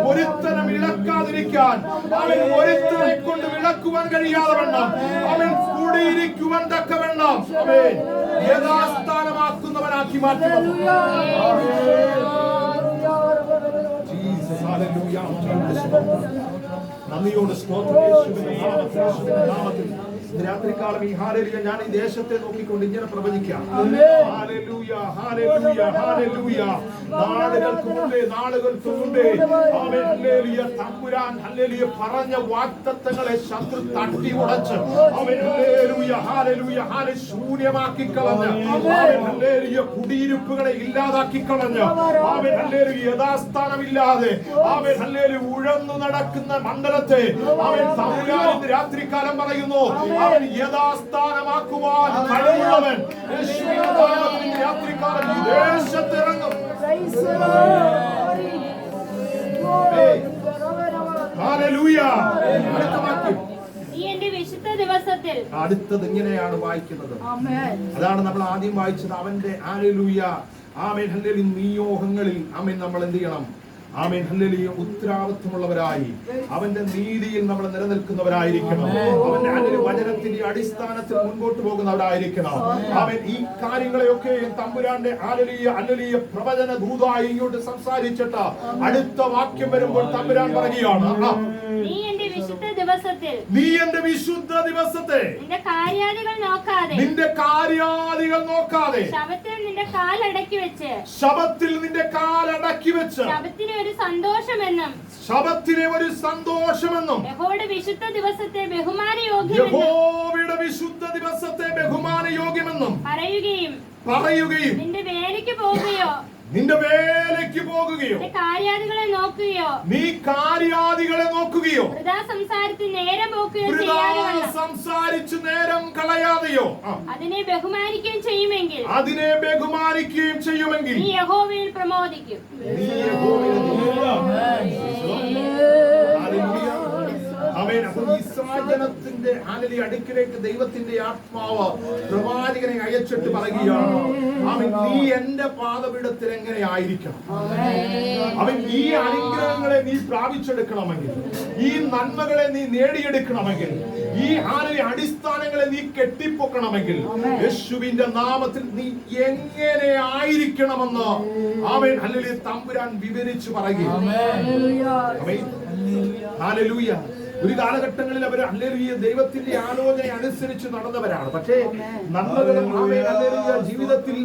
ഒരുത്തനം ഇളക്കാതിരിക്കാൻ അവൻ ഒരുത്തനെ കൊണ്ട് വിളക്കുവാൻ കഴിയാതെ വണ്ണം അവൻ കുടിയിരിക്കുവാൻ തക്കവണ്ണം അവൻ യഥാസ്ഥാനമാക്കുന്നവനാക്കി മാറ്റുന്നു. നന്ദിയോട് സ്തോത്രം. യേശുവിന്റെ നാമത്തിൽ രാത്രികാലം ഈ ഹല്ലേലൂയ ഞാൻ ഈ ദേശത്തെ നോക്കിക്കൊണ്ട് ഇങ്ങനെ പ്രവചിക്കാം. ഹല്ലേലൂയ, ഹല്ലേലൂയ, ഹല്ലേലൂയ. നാളുകൾക്ക് മുമ്പേ ആമേൻ, ഹല്ലേലൂയ, തമ്പുരാൻ ഹല്ലേലൂയ പറഞ്ഞ വാഗ്ദത്തങ്ങളെ ശത്രു തട്ടി ഉടച്ച് ആമേൻ, ഹല്ലേലൂയ, ഹല്ലേലൂയ, ഹല്ലേലൂയ ശൂന്യമാക്കി കളഞ്ഞ് ആമേൻ, ഹല്ലേലൂയ കുടിയിരിപ്പുകളെ ഇല്ലാതാക്കി കളഞ്ഞ് ആമേൻ, ഹല്ലേലൂയ യഥാസ്ഥാനമില്ലാതെ ആമേൻ, ഹല്ലേലൂയ ഉഴന്നു നടക്കുന്ന മണ്ഡലത്തെ ആമേൻ തമ്പുരാൻ ഇന്ന് രാത്രികാലം പറയുന്നു, അവൻ യഥാസ്ഥാനമാക്കുവാൻ കഴിവുള്ളവൻ. യേശുവിന്റെ നാമത്തിൽ രാത്രികാലം ഈ ദേശത്ത് ഇറങ്ങും. ഹല്ലേലൂയ. അടുത്തത് ഇങ്ങനെയാണ് വായിക്കുന്നത്. അതാണ് നമ്മൾ ആദ്യം വായിച്ചത്. അവന്റെ ഹല്ലേലൂയ ആമേൻ ഹല്ലേലൂയ നിയോഗങ്ങളിൽ ആമേൻ നമ്മൾ എന്ത് ചെയ്യണം? ആമേൻ ഹല്ലേലൂയ ഉത്തരവാദിത്വമുള്ളവരായി അവന്റെ നീതിയിൽ നമ്മൾ നിലനിൽക്കുന്നവരായിരിക്കണം. അവന്റെ ഹല്ലേലൂയ വചനത്തിന്റെ അടിസ്ഥാനത്തിൽ മുൻപോട്ട് പോകുന്നവരായിരിക്കണം. ആമേൻ ഈ കാര്യങ്ങളെയൊക്കെ തമ്പുരാന്റെ ഹല്ലേലൂയ പ്രവചന ദൂതായി ഇങ്ങോട്ട് സംസാരിച്ചിട്ട് അടുത്ത വാക്യം വരുമ്പോൾ തമ്പുരാൻ പറയുകയാണ്, നീ എന്റെ വിശുദ്ധ ദിവസത്തിൽ നിന്റെ കാര്യാദികൾ നോക്കാതെ ശബത്തിൽ നിന്റെ കാലടക്കി വെച്ച് ശബത്തിനെ ഒരു സന്തോഷമെന്നും യഹോവയുടെ വിശുദ്ധ ദിവസത്തെ ബഹുമാനയോഗ്യമെന്നും പറയുകയും നിന്റെ വേലയ്ക്ക് പോകുകയോ നീ കാര്യാദികളെ നോക്കുകയോ വൃഥാ സംസാരിച്ച് നേരം കളയാതെയോ അതിനെ ബഹുമാനിക്കുകയും ചെയ്യുമെങ്കിൽ നീ യഹോവയിൽ പ്രമോദിക്കും. ഇസ്രായേലിന്റെ അടുക്കിലേക്ക് ദൈവത്തിന്റെ ആത്മാവ് പ്രവാചകനെ അയച്ചിട്ട് പറയുകയാണ്, അവൻ നീ എന്റെ പാദപീഠത്തിൽ എങ്ങനെ ആയിരിക്കണം? അവൻ ഈ അനുഗ്രഹങ്ങളെ നീ പ്രാപിച്ചെടുക്കണമെങ്കിൽ, ഈ നന്മകളെ നീ നേടിയെടുക്കണമെങ്കിൽ, ഈ അടിസ്ഥാനങ്ങളെ നീ കെട്ടിപ്പൊക്കണമെങ്കിൽ യേശുവിന്റെ നാമത്തിൽ നീ എങ്ങനെ ആയിരിക്കണമെന്ന് അവൻ ഹല്ലേലൂയ തമ്പുരാൻ വിവരിച്ചു പറയുകയാണ്. ഹല്ലേലൂയ. ഒരു കാലഘട്ടങ്ങളിൽ അവർ ഹല്ലേലൂയ ദൈവത്തിന്റെ ആലോചന അനുസരിച്ച് നടന്നവരാണ്. പക്ഷേ നന്മകളും ജീവിതത്തിൽ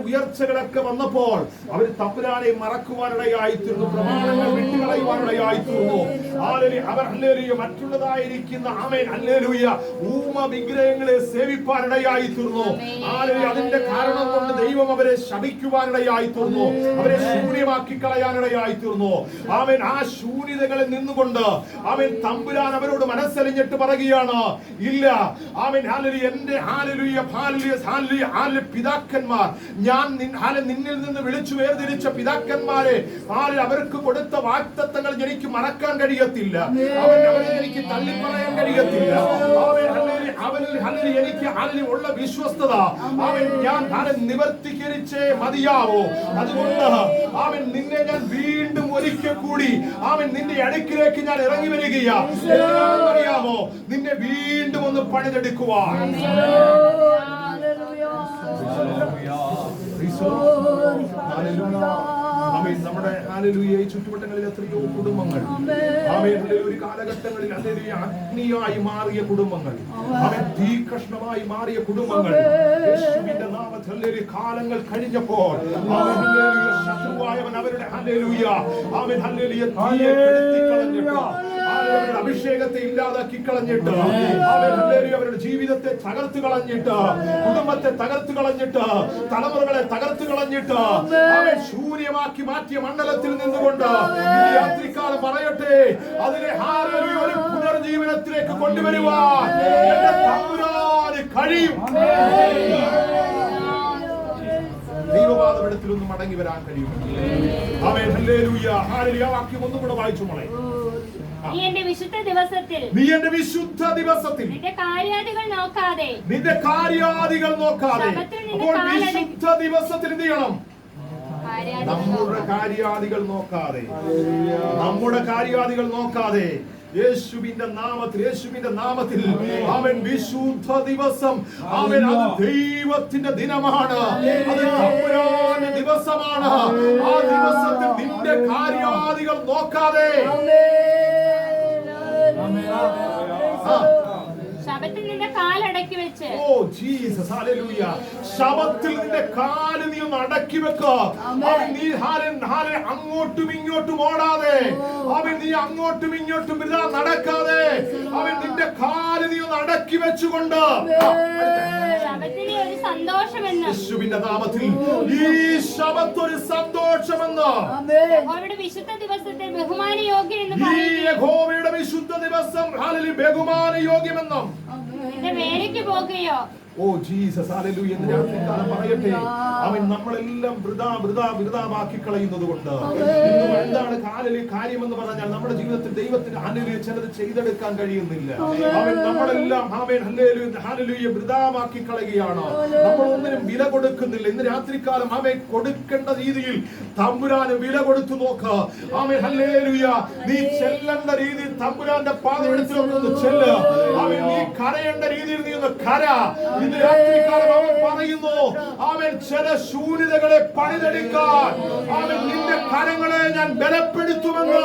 ഉയർച്ചകളൊക്കെ വന്നപ്പോൾ അവർ തമ്പുരാനെ മറക്കുവാനിടയായിത്തീർന്നു, പ്രമാണങ്ങൾ വിട്ടുകളയുവാനിടയായിത്തീർന്നു. അവർ ഹല്ലേലൂയ മറ്റുള്ളതായിരിക്കുന്ന ഹല്ലേലൂയ ഊമ വിഗ്രഹങ്ങളെ സേവിപ്പാനിടയായിത്തീർന്നു. അതിന്റെ കാരണം കൊണ്ട് ദൈവം അവരെ ശപിക്കുവാനിടയായിത്തീർന്നു, അവരെ ശൂന്യമാക്കി കളയാനിടയായിത്തീർന്നു. ആ ശൂന്യതകളിൽ നിന്നുകൊണ്ട് തമ്പുരാൻ അവരോട് മനസ്സലിഞ്ഞിട്ട് പറയുകയാണ്, ഇല്ല എന്റെ പിതാക്കന്മാർ, ഞാൻ നിന്നിൽ നിന്ന് വിളിച്ചു വേർതിരിച്ച പിതാക്കന്മാരെ അവർക്ക് കൊടുത്ത വാഗ്ദത്തങ്ങൾ എനിക്ക് മറക്കാൻ കഴിയത്തില്ല, അവരെ എനിക്ക് തള്ളിപ്പറയാൻ കഴിയത്തില്ല. എനിക്ക് ഉള്ള വിശ്വസ്തത ഞാൻ നിവർത്തീകരിച്ചേ മതിയാവോ. അതുകൊണ്ട് നിന്നെ ഞാൻ വീണ്ടും ഒരിക്കൽ കൂടി നിന്റെ അടുക്കിലേക്ക് ഞാൻ ഇറങ്ങി വരികയാ. അറിയാമോ, നിന്നെ വീണ്ടും ഒന്ന് പണിതെടുക്കുവാൻ. നമ്മുടെ ഈ ചുറ്റുവട്ടങ്ങളിൽ എത്രയോ കുടുംബങ്ങൾ ഒരു കാലഘട്ടങ്ങളിൽ അഗ്നിയായി മാറിയ കുടുംബങ്ങൾ, തീകഷ്ണമായി മാറിയ കുടുംബങ്ങൾ യേശുവിന്റെ നാമത്തിൽ കാലങ്ങൾ കഴിഞ്ഞപ്പോൾ ശത്രുവായവൻ അവരുടെ അഭിഷേകത്തെ ഇല്ലാതാക്കി കളഞ്ഞിട്ട്, അവരുടെ ജീവിതത്തെ തകർത്ത് കളഞ്ഞിട്ട്, കുടുംബത്തെ തകർത്ത് കളഞ്ഞിട്ട്, തലമുറകളെ തകർത്ത് കളഞ്ഞിട്ട് ശൂന്യമാക്കി മാറ്റിയ മണ്ഡലത്തിൽ നിന്നുകൊണ്ട് രാത്രിക്കാലം പറയട്ടെ, അതിനെ ഒരു പുനർജീവനത്തിലേക്ക് കൊണ്ടുവരുവാൻ കഴിയും. ദൈവപാദപീഠത്തിലൊന്നും മടങ്ങി വരാൻ കഴിയും. വാക്യം ഒന്നും കൂടെ വായിച്ചു മോളെ. നീ എന്റെ വിശുദ്ധ ദിവസത്തിൽ നിന്റെ കാര്യാദികൾ നോക്കാതെ അപ്പോൾ വിശുദ്ധ ദിവസത്തിൽ എന്ത് ചെയ്യണം? നമ്മുടെ കാര്യാദികൾ നോക്കാതെ യേശുവിന്റെ നാമത്തിൽ അവൻ വിശുദ്ധ ദിവസം, അവൻ അത് ദൈവത്തിന്റെ ദിനമാണ്, അത് തമ്പുരാന്റെ ദിവസമാണ്. ആ ദിവസത്തിൽ നിന്റെ കാര്യാദികൾ നോക്കാതെ ശബത്തിൽ നിന്റെ കാലടക്കി വെച്ച്, ഓ ജീസസ് ഹല്ലേലൂയ, ശബത്തിൽ നിന്റെ കാല് നീ ഒന്ന് അടക്കി വെക്ക. നീ അങ്ങോട്ടും ഇങ്ങോട്ടും ഓടാതെ, നീ അങ്ങോട്ടും ഇങ്ങോട്ടും നടക്കാതെ, നിന്റെ കാല് നീ ഒന്ന് അടക്കി വെച്ചുകൊണ്ട് യേശുവിന്റെ നാമത്തിൽ ഈ ശബത്ത് ഒരു സന്തോഷമെന്ന്, യഹോവയുടെ വിശുദ്ധ ദിവസത്തെ ബഹുമാനയോഗ്യമെന്ന്, ഈ യഹോവയുടെ വിശുദ്ധ ദിവസം ബഹുമാനയോഗ്യമെന്നും, നിന്റെ വേലയ്ക്ക് പോകുകയോ ഓ ജീസസ് ഹല്ലേലൂയ എന്ന് രാത്രികാലം പറയട്ടെ. അവൻ നമ്മളെല്ലാം വൃഥാവാക്കി കളയുന്നത് കൊണ്ട് ഇന്ന് എന്താണ് കാര്യമെന്ന് പറഞ്ഞാൽ നമ്മുടെ ജീവിതത്തിൽ ദൈവത്തിന് ഹല്ലേലൂയ ചിലത് ചെയ്തെടുക്കാൻ കഴിയുന്നില്ല. അവൻ നമ്മളെല്ലാം ഹല്ലേലൂയ വൃഥാവാക്കി കളയുകയാണ്. നമ്മൾ ഒന്നിനും വില കൊടുക്കുന്നില്ല. ഇന്ന് രാത്രികാലം അവൻ കൊടുക്കേണ്ട രീതിയിൽ തമ്പുരാന് വില കൊടുത്തു നോക്ക. അവൻ ഹല്ലേലൂയ നീ ചെല്ലേണ്ട രീതിയിൽ തമ്പുരാന്റെ പാദപീഠത്തിലൊന്ന് ചെല്ല്. അവൻ നീ കരയേണ്ട രീതിയിൽ നീ ഒന്ന് കര. ഇന്ന് രാത്രികാലം അവൻ പറയുന്നു, അവൻ ചില ശൂന്യതകളെ പണിതെടുക്കാൻ അവൻ നിന്റെ കരങ്ങളെ ഞാൻ ബലപ്പെടുത്തുമെന്ന്.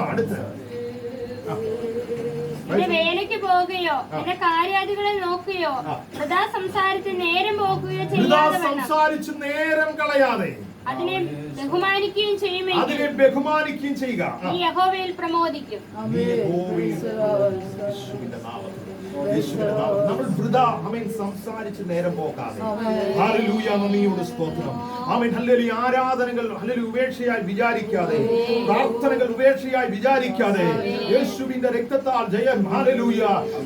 അടുത്ത് നിന്റെ വേലയ്ക്ക് പോവുകയോ നിന്റെ കാര്യാദികളെ നോക്കുകയോ വൃഥാ സംസാരിച്ച് നേരം പോകുകയോ ചെയ്യാതെ സംസാരിച്ച് നേരം കളയാതെ അതിനെ ബഹുമാനിക്കുകയും ചെയ്യുക. നീ യഹോവയിൽ പ്രമോദിക്കും. നമ്മൾ വൃഥാ സംസാരിച്ച് നേരം പോകാതെ ഹല്ലേലൂയ നന്ദിയോട് സ്തോത്രം. ആമേൻ ഹല്ലേലൂയ. ആരാധനകൾ ഹല്ലേലൂയ ഉപേക്ഷയായി വിചാരിക്കാതെ, പ്രാർത്ഥനകൾ ഉപേക്ഷയായി വിചാരിക്കാതെ യേശുവിന്റെ രക്തത്താൽ ജയം. ഹല്ലേലൂയ.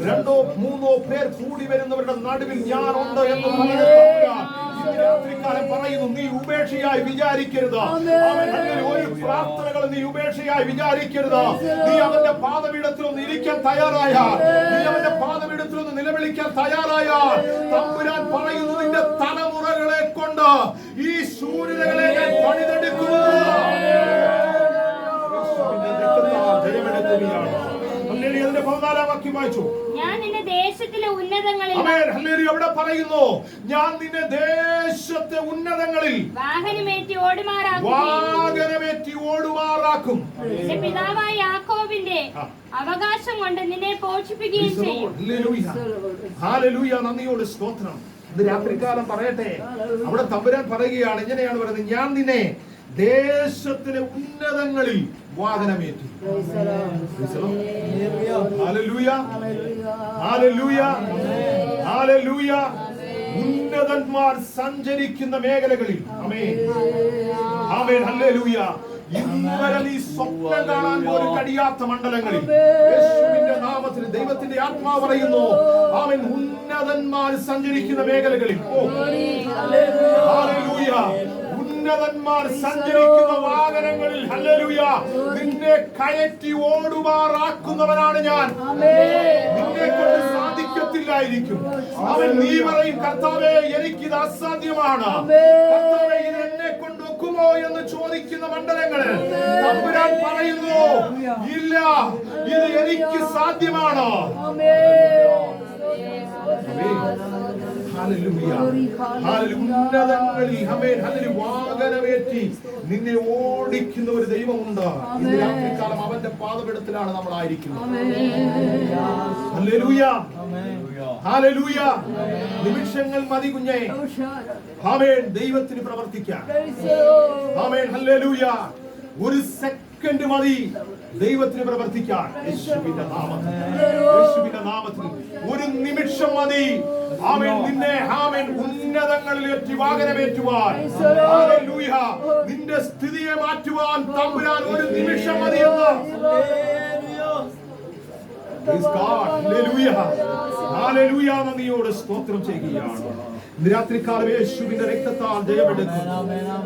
2 3 പേർ കൂടി വരുന്നവരുടെ നടുവിൽ ഞാൻ ഉണ്ട് എന്ന് രാത്രികാലം പറയുന്നു. നീ ഉപേക്ഷയായി വിചാരിക്കരുത്. ഒരു പ്രാർത്ഥനകൾ നീ ഉപേക്ഷയായി വിചാരിക്കരുത്. നീ അവന്റെ പാദപീഠത്തിൽ ഒന്ന് ഇരിക്കാൻ തയ്യാറായാൽ, നീ അവന്റെ പാദപീഠത്തിൽ ഒന്ന് നിലവിളിക്കാൻ തയ്യാറായാൽ, തമ്പുരാൻ പറയുന്നു നിന്റെ തലമുറകളെ കൊണ്ട് ഈ ശൂന്യതകളെ ഞാൻ പണിതെടുക്കുന്നത്. ജയമെടുക്കുകയാണ്. അതിന്റെ 14-ാം വാക്യം വായിച്ചു. ഞാൻ നിന്നെ ദേശത്തിലെ ഉന്നതങ്ങളിൽ അവിടെ പറയുന്നു, ഞാൻ നിന്നെ ദേശത്തെ ഉന്നതങ്ങളിൽ വാഹനമേറ്റി ഓടുമാറാക്കും. നിന്റെ പിതാവായ യാക്കോബിന്റെ അവകാശം കൊണ്ട് നിന്നെ പോഷിപ്പിക്കുകയും ചെയ്യും. ഹല്ലേലൂയ നന്ദിയോട് സ്തോത്രം. ഇത് രാത്രികാലം പറയട്ടെ, അവിടെ തമ്പുരാൻ പറയുകയാണ്, ഇങ്ങനെയാണ് പറയുന്നത്, ഞാൻ നിന്നെ ദേശത്തിലെ ഉന്നതങ്ങളിൽ വാഹനമേറ്റി. ഹല്ലേലൂയ ഹല്ലേലൂയ ഹല്ലേലൂയ. ഉന്നതന്മാർ സഞ്ചരിക്കുന്ന മേഖലകളിൽ. ആമേൻ ആമേൻ ഹല്ലേലൂയ. ഇന്നുവരെ നീ സ്വപ്നം കാണാൻ പോലും കഴിയാത്ത മണ്ഡലങ്ങളിൽ യേശുവിന്റെ നാമത്തിൽ ദൈവത്തിന്റെ ആത്മാവ് പറയുന്നു, അവൻ ഉന്നതന്മാർ സഞ്ചരിക്കുന്ന മേഖലകളിൽ. ഹല്ലേലൂയ. ഉന്നതന്മാർ സഞ്ചരിക്കുന്ന വാഹനങ്ങളിൽ ഹല്ലേലൂയ നിന്നെ കയറ്റി ഓടുമാറാക്കുന്നവനാണ് ഞാൻ. നിന്നെ കൊണ്ട് സാധിക്കത്തില്ലായിരിക്കും. അവൻ നീ പറയും, കർത്താവേ എനിക്കിത് അസാധ്യമാണ്, കർത്താവേ ഇത് എന്നെ കൊണ്ട് ഒക്കുമോ എന്ന് ചോദിക്കുന്ന മണ്ഡലങ്ങളിൽ തമ്പുരാൻ പറയുന്നു, ഇല്ല, ഇത് എനിക്ക് സാധ്യമാണ്. ഉന്നതങ്ങളിൽ വാഹനമേറ്റി നിന്നെ ഓടിക്കുന്ന ഒരു ദൈവമുണ്ട്. ഇന്ന് രാത്രികാലം അവന്റെ പാദപീഠത്തിലാണ് നമ്മളായിരിക്കുന്നത്. Hallelujah hallelujah. നിമിഷങ്ങൾ മതി കുഞ്ഞേ. ആമേൻ. ദൈവത്തിന് പ്രവർത്തിക്കാൻ. Amen hallelujah. ഒരു സെക്കൻഡ് മതി ദൈവത്തിന് പ്രവർത്തിക്കാൻ. യേശുവിന്റെ നാമത്തിൽ, യേശുവിന്റെ നാമത്തിൽ ഒരു നിമിഷം മതി. ആമേൻ. നിന്നെ ആമേൻ ഉന്നതങ്ങളിലേറ്റി വാഹനമേറ്റുവാൻ. ഹല്ലേലൂയ. നിന്റെ സ്ഥിതിയെ മാറ്റുവാൻ തമ്പുരാൻ ഒരു നിമിഷം മതിയെന്ന്. നന്ദിയോട് സ്തോത്രം ചെയ്യുകയാണ്. രാത്രികാലം യേശുവിന്റെ രക്തത്താൽ ജയമെടുക്കും.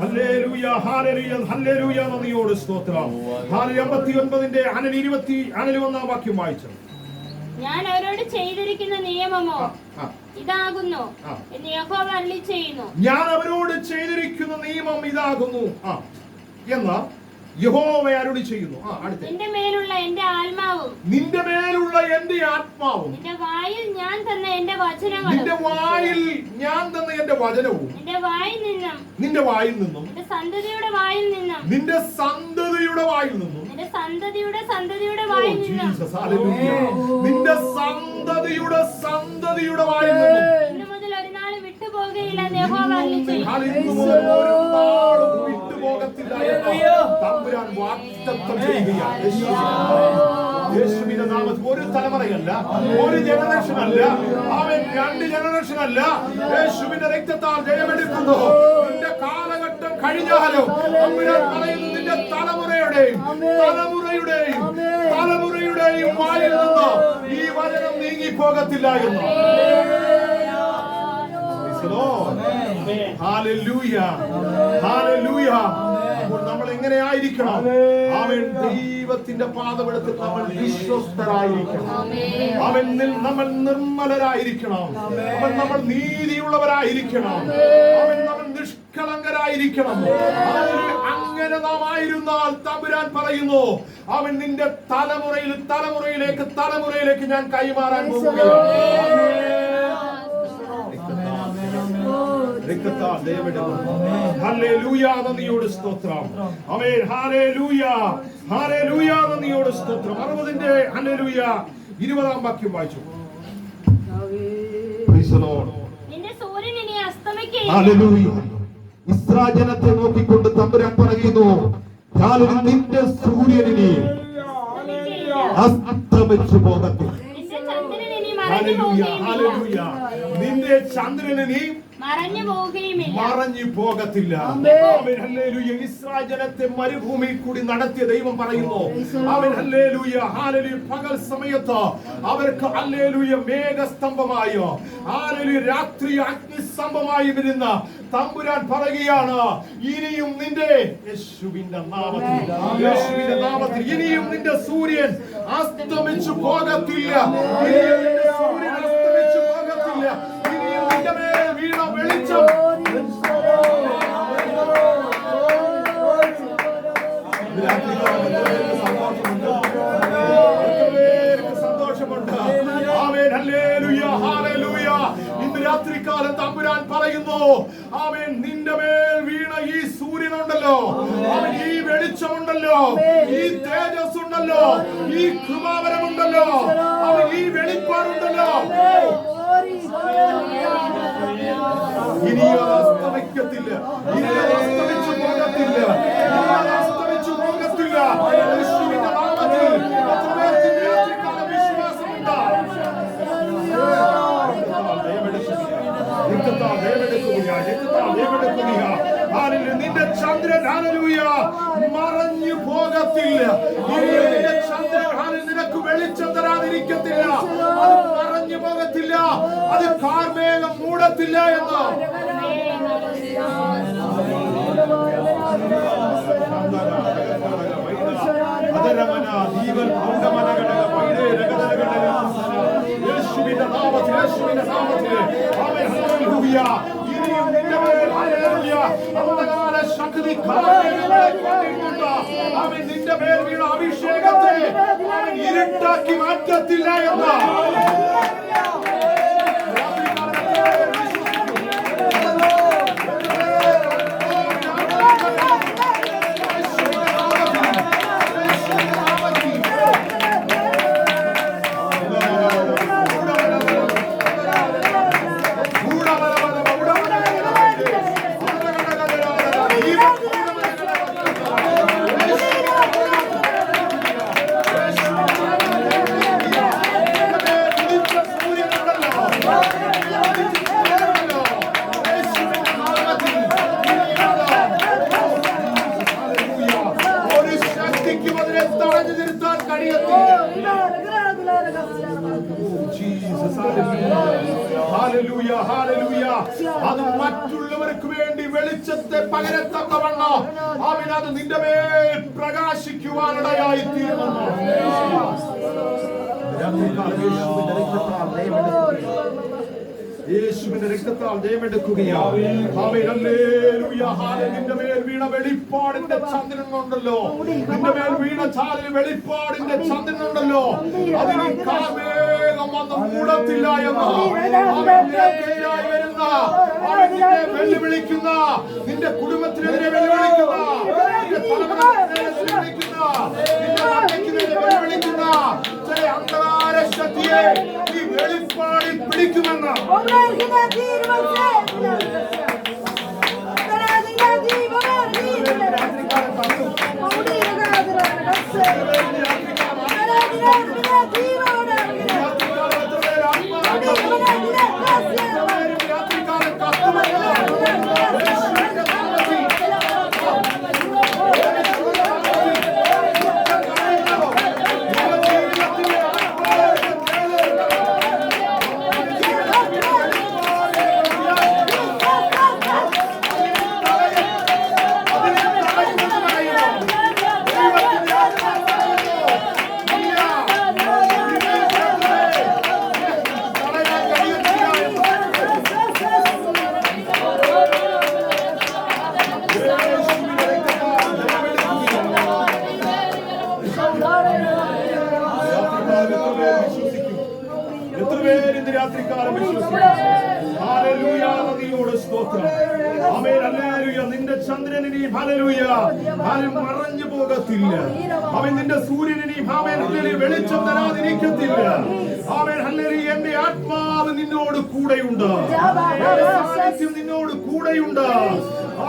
ഹല്ലേലൂയ ഹല്ലേലൂയ ഹല്ലേലൂയ നന്ദിയോട് സ്തോത്രം. 59-ന്റെ 21-ാം വാക്യം വായിച്ചു. ഞാൻ അവരോട് ചെയ്തിരിക്കുന്ന നിയമമോ ഇതാകുന്നു എന്ന് യഹോവ അരുളിച്ചെയ്യുന്നു. ഞാൻ അവരോട് ചെയ്തിരിക്കുന്ന നിയമം ഇതാകുന്നു എന്ന് യഹോവ അരുളി ചെയ്യുന്നു. നിന്റെ മേലുള്ള എന്റെ ആത്മാവും, നിന്റെ മേലുള്ള എന്റെ ആത്മാവും, നിന്റെ വായിൽ ഞാൻ തന്ന എന്റെ വചനങ്ങളും, നിന്റെ വായിൽ ഞാൻ തന്ന എന്റെ വചനവും, നിന്റെ വായിൽ നിന്നും, നിന്റെ വായിൽ നിന്നും, നിന്റെ സന്തതിയുടെ വായിൽ നിന്നും, നിന്റെ സന്തതിയുടെ വായിൽ നിന്നും, നിന്റെ സന്തതിയുടെ സന്തതിയുടെ വായിൽ നിന്നും, നിന്റെ സന്തതിയുടെ സന്തതിയുടെ വായിൽ നിന്നും ഇന്നു മുതൽ ഒരു നാളും വിട്ടുപോകുകയില്ല എന്ന് യഹോവ അരുളിച്ചെയ്യുന്നു. തമ്പുരാൻ വാഗ്ദത്തം ചെയ്യുകയാണ്. യേശുവിന്റെ നാമത്തിൽ ഒരു തലമുറയല്ല, ഒരു ജനറേഷൻ അല്ല, അവൻ 2 ജനറേഷൻ അല്ല, യേശുവിന്റെ രക്തത്താൽ ജയമെടുക്കുന്നു. നിന്റെ കാലഘട്ടം കഴിഞ്ഞാലും തമ്പുരാൻ പറയുന്നു, നിന്റെ തലമുറയുടെയും തലമുറയുടെയും തലമുറ ആരുടെയും വായിൽ നിന്ന് ഈ വചനം നീങ്ങിപ്പോകത്തില്ല എന്ന്. Hallelujah, hallelujah. അപ്പോൾ നമ്മൾ എങ്ങനെ ആയിരിക്കണം? അവൻ ദൈവത്തിന്റെ പാദമെടുത്ത് നമ്മൾ വിശ്വസ്തരായിരിക്കണം. നമ്മൾ നിർമ്മലരായിരിക്കണം. നമ്മൾ നീതിയുള്ളവരായിരിക്കണം. നമ്മൾ നിഷ്കളങ്കരായിരിക്കണം. അങ്ങനെ നാം ആയിരുന്നാൽ തമ്പുരാൻ പറയുന്നു, അവൻ നിന്റെ തലമുറയിലേക്ക് ഞാൻ കൈമാറാൻ പോകുകയാണ്. ഹല്ലേലൂയ, നന്ദിയോട് സ്തോത്രം. ആമേൻ. ഹല്ലേലൂയ, ഹല്ലേലൂയ, നന്ദിയോട് സ്തോത്രം. 60-ന്റെ ഹല്ലേലൂയ 20-ാം വാക്യം വായിച്ചു. Praise the Lord. നിന്റെ സൂര്യൻ ഇനി അസ്തമിക്കുകയില്ല. ഹല്ലേലൂയ. ഇസ്രായേൽ ജനത്തെ നോക്കിക്കൊണ്ട് തമ്പുരാൻ പറയുന്നു, നിന്റെ സൂര്യൻ ഇനി അസ്തമിച്ചു പോകത്തില്ല. നിന്റെ ചന്ദ്രൻ ഇനി മറഞ്ഞു പോവുകയുമില്ല. നിന്റെ ചന്ദ്രൻ ഇനി മറഞ്ഞു പോകത്തില്ല. ഇസ്രായേൽ ജനത്തെ മരുഭൂമിയിൽ കൂടി നടത്തിയ ദൈവം പറയുന്നു, അവൻ ഹല്ലേലൂയ, ഹല്ലേലൂയ, പകൽ സമയത്ത് അവർക്ക് ഹല്ലേലൂയ മേഘസ്തംഭമായോ ഹല്ലേലൂയ രാത്രി അഗ്നിസ്തംഭമായി വരുന്ന തമ്പുരാൻ പറയുകയാണ്, ഇനിയും നിന്റെ യേശുവിന്റെ നാമത്തിൽ ഇനിയും നിന്റെ സൂര്യൻ അസ്തമിച്ചു പോകത്തില്ല. ഇനിയും നിന്റെ സൂര്യൻ അസ്തമിച്ചു പോകത്തില്ല. ഇനിയും നിന്റെ മേൽ വീണ വെളിച്ചം സന്തോഷമുണ്ട്. ആമേൻ. ഹല്ലേലൂയ, ഹല്ലേലൂയ. ഇന്ന് രാത്രികാലം തമ്പുരാൻ പറയുന്നു, ആമേൻ, നിന്റെ മേൽ വീണ ഈ സൂര്യനുണ്ടല്ലോ, അവൻ ഈ വെളിച്ചമുണ്ടല്ലോ, ഈ തേജസ് ഉണ്ടല്ലോ, ഈ കൃപാവരമുണ്ടല്ലോ, അവൻ ഈ വെളിപ്പാടുണ്ടല്ലോ, ഇനി അസ്തമിക്കത്തില്ല. ഇനി അസ്തമിച്ചു പോകത്തില്ല. അസ്തമിച്ചു പോകത്തില്ല. യേശുവിന്റെ നാമത്തിൽ എത്ര പേർക്ക് രാത്രികാലം വിശ്വാസമുണ്ട്? നിന്റെ ചന്ദ്രൻ ഹല്ലേലൂയ മറഞ്ഞു പോകത്തില്ല. നിന്റെ ചന്ദ്രൻ നിനക്ക് വെളിച്ചം തരാതിരിക്കത്തില്ല. അത് മറഞ്ഞു പോകത്തില്ല. അത് കാർമേഘം മൂടത്തില്ല എന്ന് യേശുവിന്റെ നാമത്തിൽ ഇനിയും നിന്റെ മേൽ ഹല്ലേലൂയ അന്ധകാര ശക്തി അവൻ നിന്റെ മേൽ വീണ അഭിഷേകത്തെ ഇരുട്ടാക്കി മാറ്റത്തില്ല എന്ന് അത് മറ്റുള്ളവർക്ക് വേണ്ടി വെളിച്ചത്തെ പകരത്തക്കവണ്ണം അവൻ അത് നിന്റെ മേൽ പ്രകാശിക്കുവാനിടയായി തീരുമെന്ന് യേശുവിന്റെ രക്തത്താൽ ദൈവമെടുക്കുകയാണ്. നിന്റെ മേൽ വീണ വെളിപ്പാടിന്റെ ചന്ദ്രനുണ്ടല്ലോ, നിന്റെ മേൽ വീണ ചാലിൽ വെളിപ്പാടിന്റെ ചന്ദ്രനുണ്ടല്ലോ, അതിന് കാർമേഘം വന്ന് മൂടത്തില്ല എന്ന് വരുന്ന നിന്നെ വെല്ലുവിളിക്കുന്ന, നിന്റെ കുടുംബത്തിനെതിരെ വെല്ലുവിളിക്കുന്ന, നിന്റെ തലമുറയ്ക്കെതിരെ വെല്ലുവിളിക്കുന്ന, നിന്റെ മക്കൾക്കെതിരെ വെല്ലുവിളിക്കുന്ന ചില അന്ധകാര ശക്തിയെ ഈ വെളിപ്പാടിൽ പിടിക്കുമെന്ന് ജീവിതത്തിൽ രാത്രികാലം വിശ്വസിക്കുന്നു. ഹല്ലേലൂയ, നന്ദിയോട് സ്തോത്രം. ആമേൻ. ഹല്ലേലൂയ. നിന്റെ ചന്ദ്രൻ ഇനി ഹല്ലേലൂയ മറഞ്ഞു പോകത്തില്ല. അവൻ നിന്റെ സൂര്യൻ ഇനി ആമേൻ ഹല്ലേലൂയ വെളിച്ചം തരാതിരിക്കത്തില്ല. ആമേൻ. ഹല്ലേലൂയ. എന്റെ ആത്മാവ് നിന്നോട് കൂടെയുണ്ട്. എന്റെ സാന്നിധ്യം നിന്നോട് കൂടെയുണ്ട്.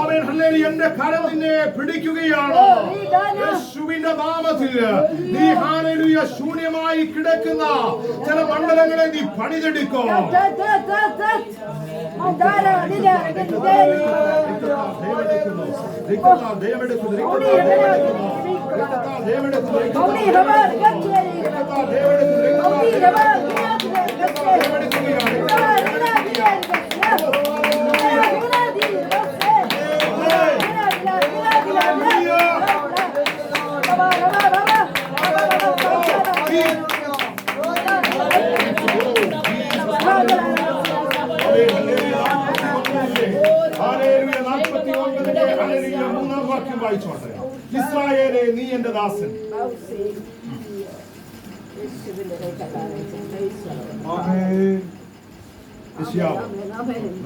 ആമേൻ. ഹല്ലേലൂയ. എന്റെ കരം നിന്നെ പിടിക്കുകയാണ്. യേശുവിന്റെ നാമത്തിൽ നീ ഹല്ലേലൂയ ശൂന്യമായി കിടക്കുന്ന ചില മണ്ഡലങ്ങളെ നീ പണിതെടുക്കും. ഇസ്രായേലേ, നീ എന്റെ ദാസൻ.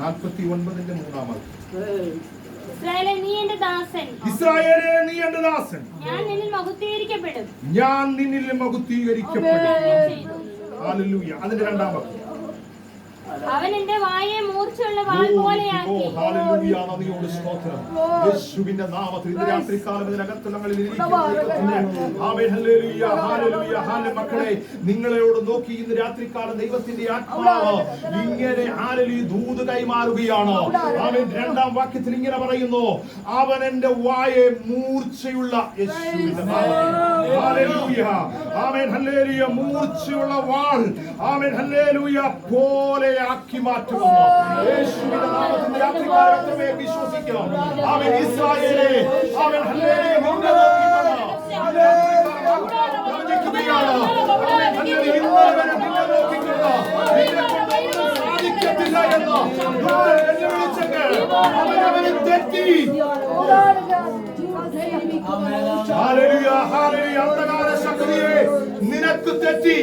49:3. ഇസ്രായേലേ, നീ എന്റെ ദാസൻ. ഇസ്രായേലേ, നീ എന്റെ ദാസൻ. ഞാൻ നിന്നിൽ മഹത്വീകരിക്കപ്പെടും. ഞാൻ നിന്നിൽ മഹത്വീകരിക്കപ്പെടും. ഹല്ലേലൂയ. അതിന്റെ 2-ാം വാക്യം. അവൻ എന്റെ വായെ മൂർച്ചയുള്ള വാൾ പോലെയാക്കി. ഹല്ലേലൂയ, നന്ദിയോട് സ്തോത്രം. യേശുവിന്റെ നാമത്തിൽ ഇന്ന് രാത്രികാലം ഇതിനകത്ത് നമ്മൾ ആമേൻ. ഹല്ലേലൂയ, ഹല്ലേലൂയ, ഹല്ലേലൂയ. മക്കളെ, നിങ്ങളോട് നോക്കി ഇന്ന് രാത്രികാലം ദൈവത്തിന്റെ ആത്മാവ് ഇങ്ങനെ ഹല്ലേലൂയ ദൂത് കൈമാറുകയാണ്. ആമേൻ. 2-ാം വാക്യത്തിൽ ഇങ്ങനെ പറയുന്നു, അവൻ എന്റെ വായെ മൂർച്ചയുള്ള യേശുവിന്റെ നാമത്തിൽ ഹല്ലേലൂയ. ആമേൻ. ഹല്ലേലൂയ. മൂർച്ചയുള്ള വാൾ ആമേൻ ഹല്ലേലൂയ പോലെ ആക്കി മാറ്റുന്നു. യേശുവിന്റെ നാമത്തിൽ രാത്രികാലത്തെ വിശ്വസിക്കണം. ആമേൻ. ഇസ്രായേലേ, ആമേൻ ഹല്ലേലൂയ നിന്നെ നോക്കിയാണ്. നിന്നെ നോക്കിക്കൊണ്ട് നിന്നെ കൊണ്ടൊന്നും സാധിക്കത്തില്ല എന്ന് വെല്ലുവിളിച്ചെങ്കിൽ അവന് തെറ്റി. Hallelujah, hallelujah. അന്ധകാര ശക്തിയെ നിനക്ക് തെറ്റി,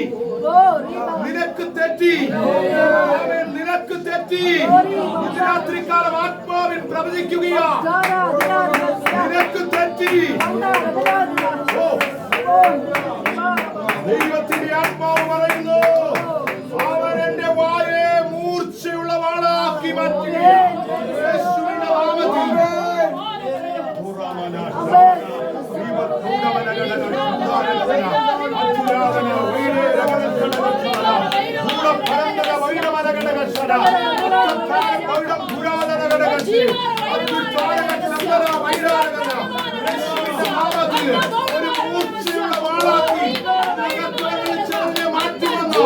നിനക്ക് തെറ്റി, നിനക്ക് തെറ്റി. ഇന്ന് രാത്രികാലം ആത്മാവിൽ പ്രവചിക്കുകയാ, നിനക്ക് തെറ്റി. ദൈവത്തിന്റെ ആത്മാവ് പറയുന്നു, അവൻ എന്റെ വായെ മൂർച്ചയുള്ള വാളാക്കി മാറ്റുകയാണ്. യേശുവിന്റെ നാമത്തിൽ ഒരു മൂർച്ചയുള്ള വാളാക്കി മാറ്റി വന്നു.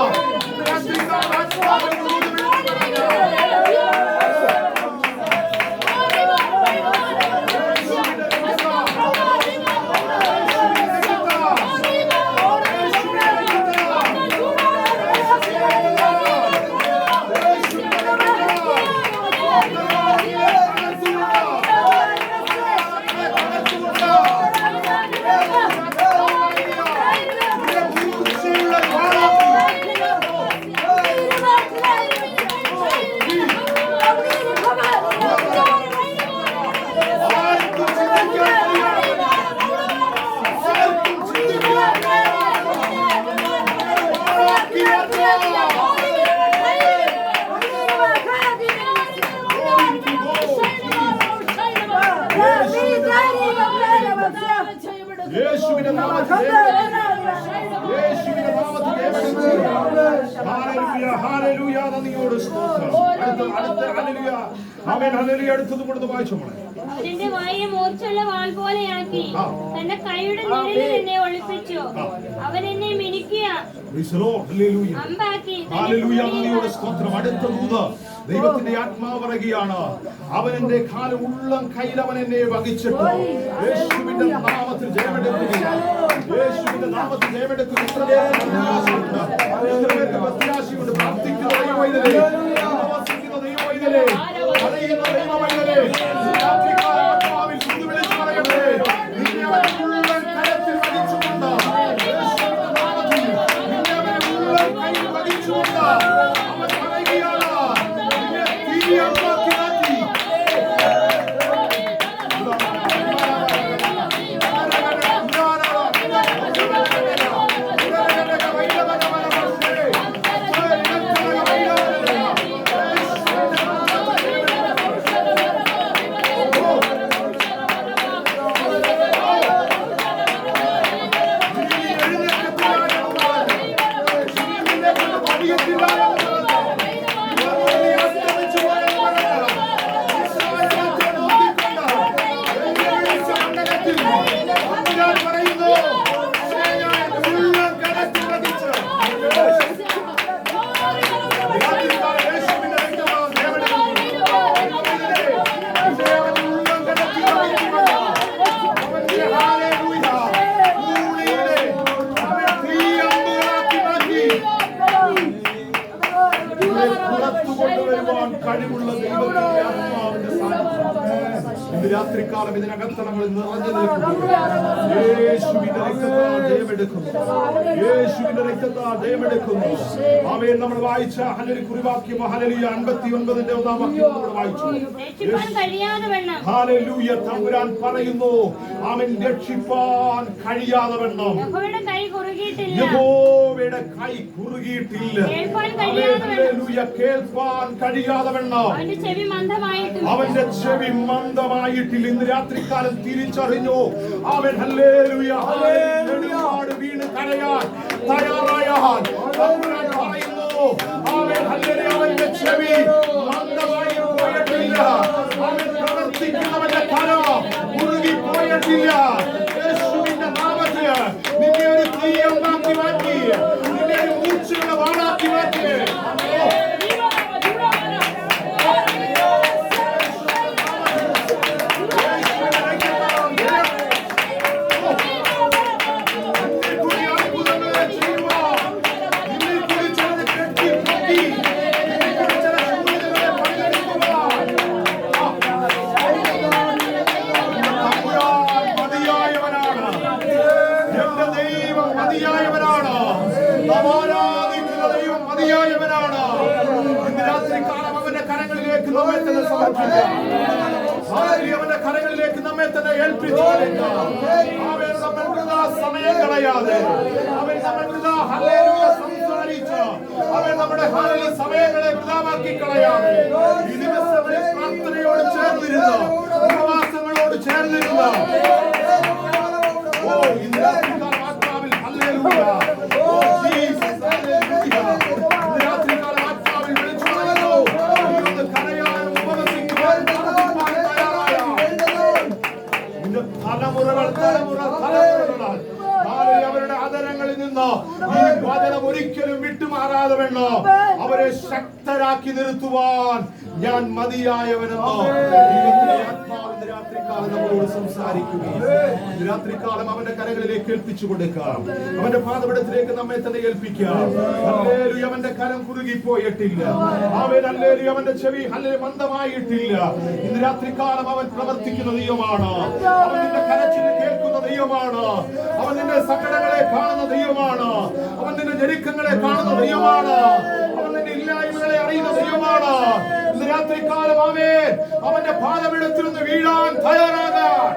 യേശുവിന്റെ നാമത്തിൽ യേശുവിന്റെ നാമത്തിൽ ഹല്ലേലൂയ, ഹല്ലേലൂയ. നന്ദിയോട് സ്തോത്രം. അടുത്ത ഹല്ലേലൂയ. ആമേൻ. ഹല്ലേലൂയ. അടുത്തത് കൊടുത്ത് വായിച്ചു മോളെ. അവന്റെ വായെ മൂർച്ചയുള്ള വാൾ പോലെയാക്കി തന്റെ കൈയുടെ നിഴലിൽ എന്നെ ഒളിപ്പിച്ചു. അവൻ എന്നെ മിനുക്കിയ അമ്പാക്കി. ഹല്ലേലൂയ, നന്ദിയോട് സ്തോത്രം. അടുത്ത ദൂത് ദൈവത്തിന്റെ ആത്മാവ് പറയുകയാണ്, അവൻ എന്റെ കാല് ഉള്ളം കയ്യിൽ അവൻ എന്നെ വഹിച്ചിട്ടു. യേശുവിന്റെ നാമത്തിൽ ജയമെടുക്കുകയാണ്. യേശുവിന്റെ നാമത്തിൽ ജയമെടുക്കുക. എത്ര പേർക്ക് പ്രത്യാശയുണ്ട്. പ്രാർത്ഥിക്കുന്ന ദൈവവൈതലേ, താമസിക്കുന്ന ദൈവവൈതലേ, അറിയുന്ന ദൈവവൈതലേ, ആത്മാവിൽ വിളിച്ചു പറയട്ടെ, നിന്നെ അവൻ ഉള്ളം കരത്തിൽ വഹിച്ചുകൊണ്ട് യേശുവിന്റെ നാമത്തിൽ നിന്നെ അവൻ ഉള്ളം കയ്യിൽ വഹിച്ചുകൊണ്ട് അവൻ രാത്രികാലം ഇതിനകത്തളങ്ങളിൽ നിറഞ്ഞു നിൽക്കുന്നു. യേശുവിന്റെ രക്തത്താൽ ജയമെടുക്കുന്നു. യേശുവിന്റെ രക്തത്താൽ ജയമെടുക്കുന്നു. ആമേൻ. നമ്മൾ വായിച്ച ഹല്ലേലൂയ കുറിവാക്യം ഹല്ലേലൂയ 59ന്റെ 1-ാം വാക്യം നമ്മൾ വായിച്ചു. ഹല്ലേലൂയ. തമ്പുരാൻ പറയുന്നു, ആമേൻ, രക്ഷിപ്പാൻ കഴിയാതെ വണ്ണം യഹോവയുടെ കൈ കുറുകിയിട്ടില്ല. ഹല്ലേലൂയ. കേൾപ്പാൻ കഴിയാതെ വണ്ണം അവന്റെ ചെവി മന്ദമായിട്ടില്ല. ഇന്ന് രാത്രികാലം തിരിച്ചറിഞ്ഞു. ആമേൻ. ഹല്ലേലൂയ. ഒരുപാട് വീണ് കരയാൻ തയ്യാറായാൽ തമ്പുരാൻ പറയുന്നു, ആമേൻ, ഹല്ലേലൂയ, അവന്റെ ചെവി മന്ദമായി പോയിട്ടില്ല. അവൻ പ്രവർത്തിക്കുന്നവന്റെ കരം കുറുകി പോയിട്ടില്ല. യേശുവിന്റെ നാമത്തിൽ നിന്നെ ഒരു തീയമാക്കി മാറ്റി, നിന്നെ ഒരു മൂർച്ചയുള്ള വാളാക്കി മാറ്റി. അവന്റെ കരങ്ങളിലേക്ക് നമ്മെ തന്നെ ഏൽപ്പിച്ചു. അവൻ നമ്മൾക്കുള്ള സമയം കളയാതെ അവൻ നമ്മൾക്കുള്ള ഹല്ലേലൂയ സംസാരിച്ച് അവൻ നമ്മുടെ ഹല്ലേലൂയ സമയങ്ങളെ വൃഥാവാക്കി കളയാതെ ഈ ദിവസങ്ങളിൽ പ്രാർത്ഥനയോട് ചേർന്നിരുന്ന ഉപവാസങ്ങളോട് ചേർന്നിരുന്ന ഇന്ന് ആത്മാവിൽ ഹല്ലേലൂയ ജീസസ് ഹല്ലേലൂയ രാത്രികാലം ആത്മാവിൽ വിളിച്ചു പറയുന്നു, കരയാനും ഉപവസിക്കുവാനും തലമുറകളാൽ അവരുടെ ആദരങ്ങളിൽ നിന്ന് ഈ വചനം ഒരിക്കലും വിട്ടുമാറാതെ വേണം അവരെ ശക്തരാക്കി നിർത്തുവാൻ ഞാൻ മതിയായവനെന്ന് ആത്മാവിന്റെ രാത്രികാലം നമ്മളോട് സംസാരിക്കുകയും രാത്രികാലം അവന്റെ കരങ്ങളിലേക്ക് ഏൽപ്പിച്ചു കൊടുക്കാം. അവന്റെ പാദപീഠത്തിലേക്ക് നമ്മെ തന്നെ ഏൽപ്പിക്കാം. ഹല്ലേലൂയ. അവന്റെ കരം കുറുകിപ്പോയിട്ടില്ല. അവൻ ഹല്ലേലൂയ അവന്റെ ചെവി ഹല്ലേലൂയ മന്ദമായിട്ടില്ല. ഇന്ന് രാത്രികാലം അവൻ പ്രവർത്തിക്കുന്ന ദൈവമാണ്. അവൻ നിന്റെ കരച്ചിൽ കേൾക്കുന്ന ദൈവമാണ്. അവൻ നിന്റെ സങ്കടങ്ങളെ കാണുന്ന ദൈവമാണ്. അവൻ നിന്റെ ഞെരുക്കങ്ങളെ കാണുന്ന ദൈവമാണ്. അവൻ നിന്റെ ഇല്ലായ്മകളെ അറിയുന്ന ദൈവമാണ്. ഇന്ന് രാത്രികാലം അവന്റെ പാദപീഠത്തിൽ നിന്ന് വീഴാൻ തയ്യാറാകാൻ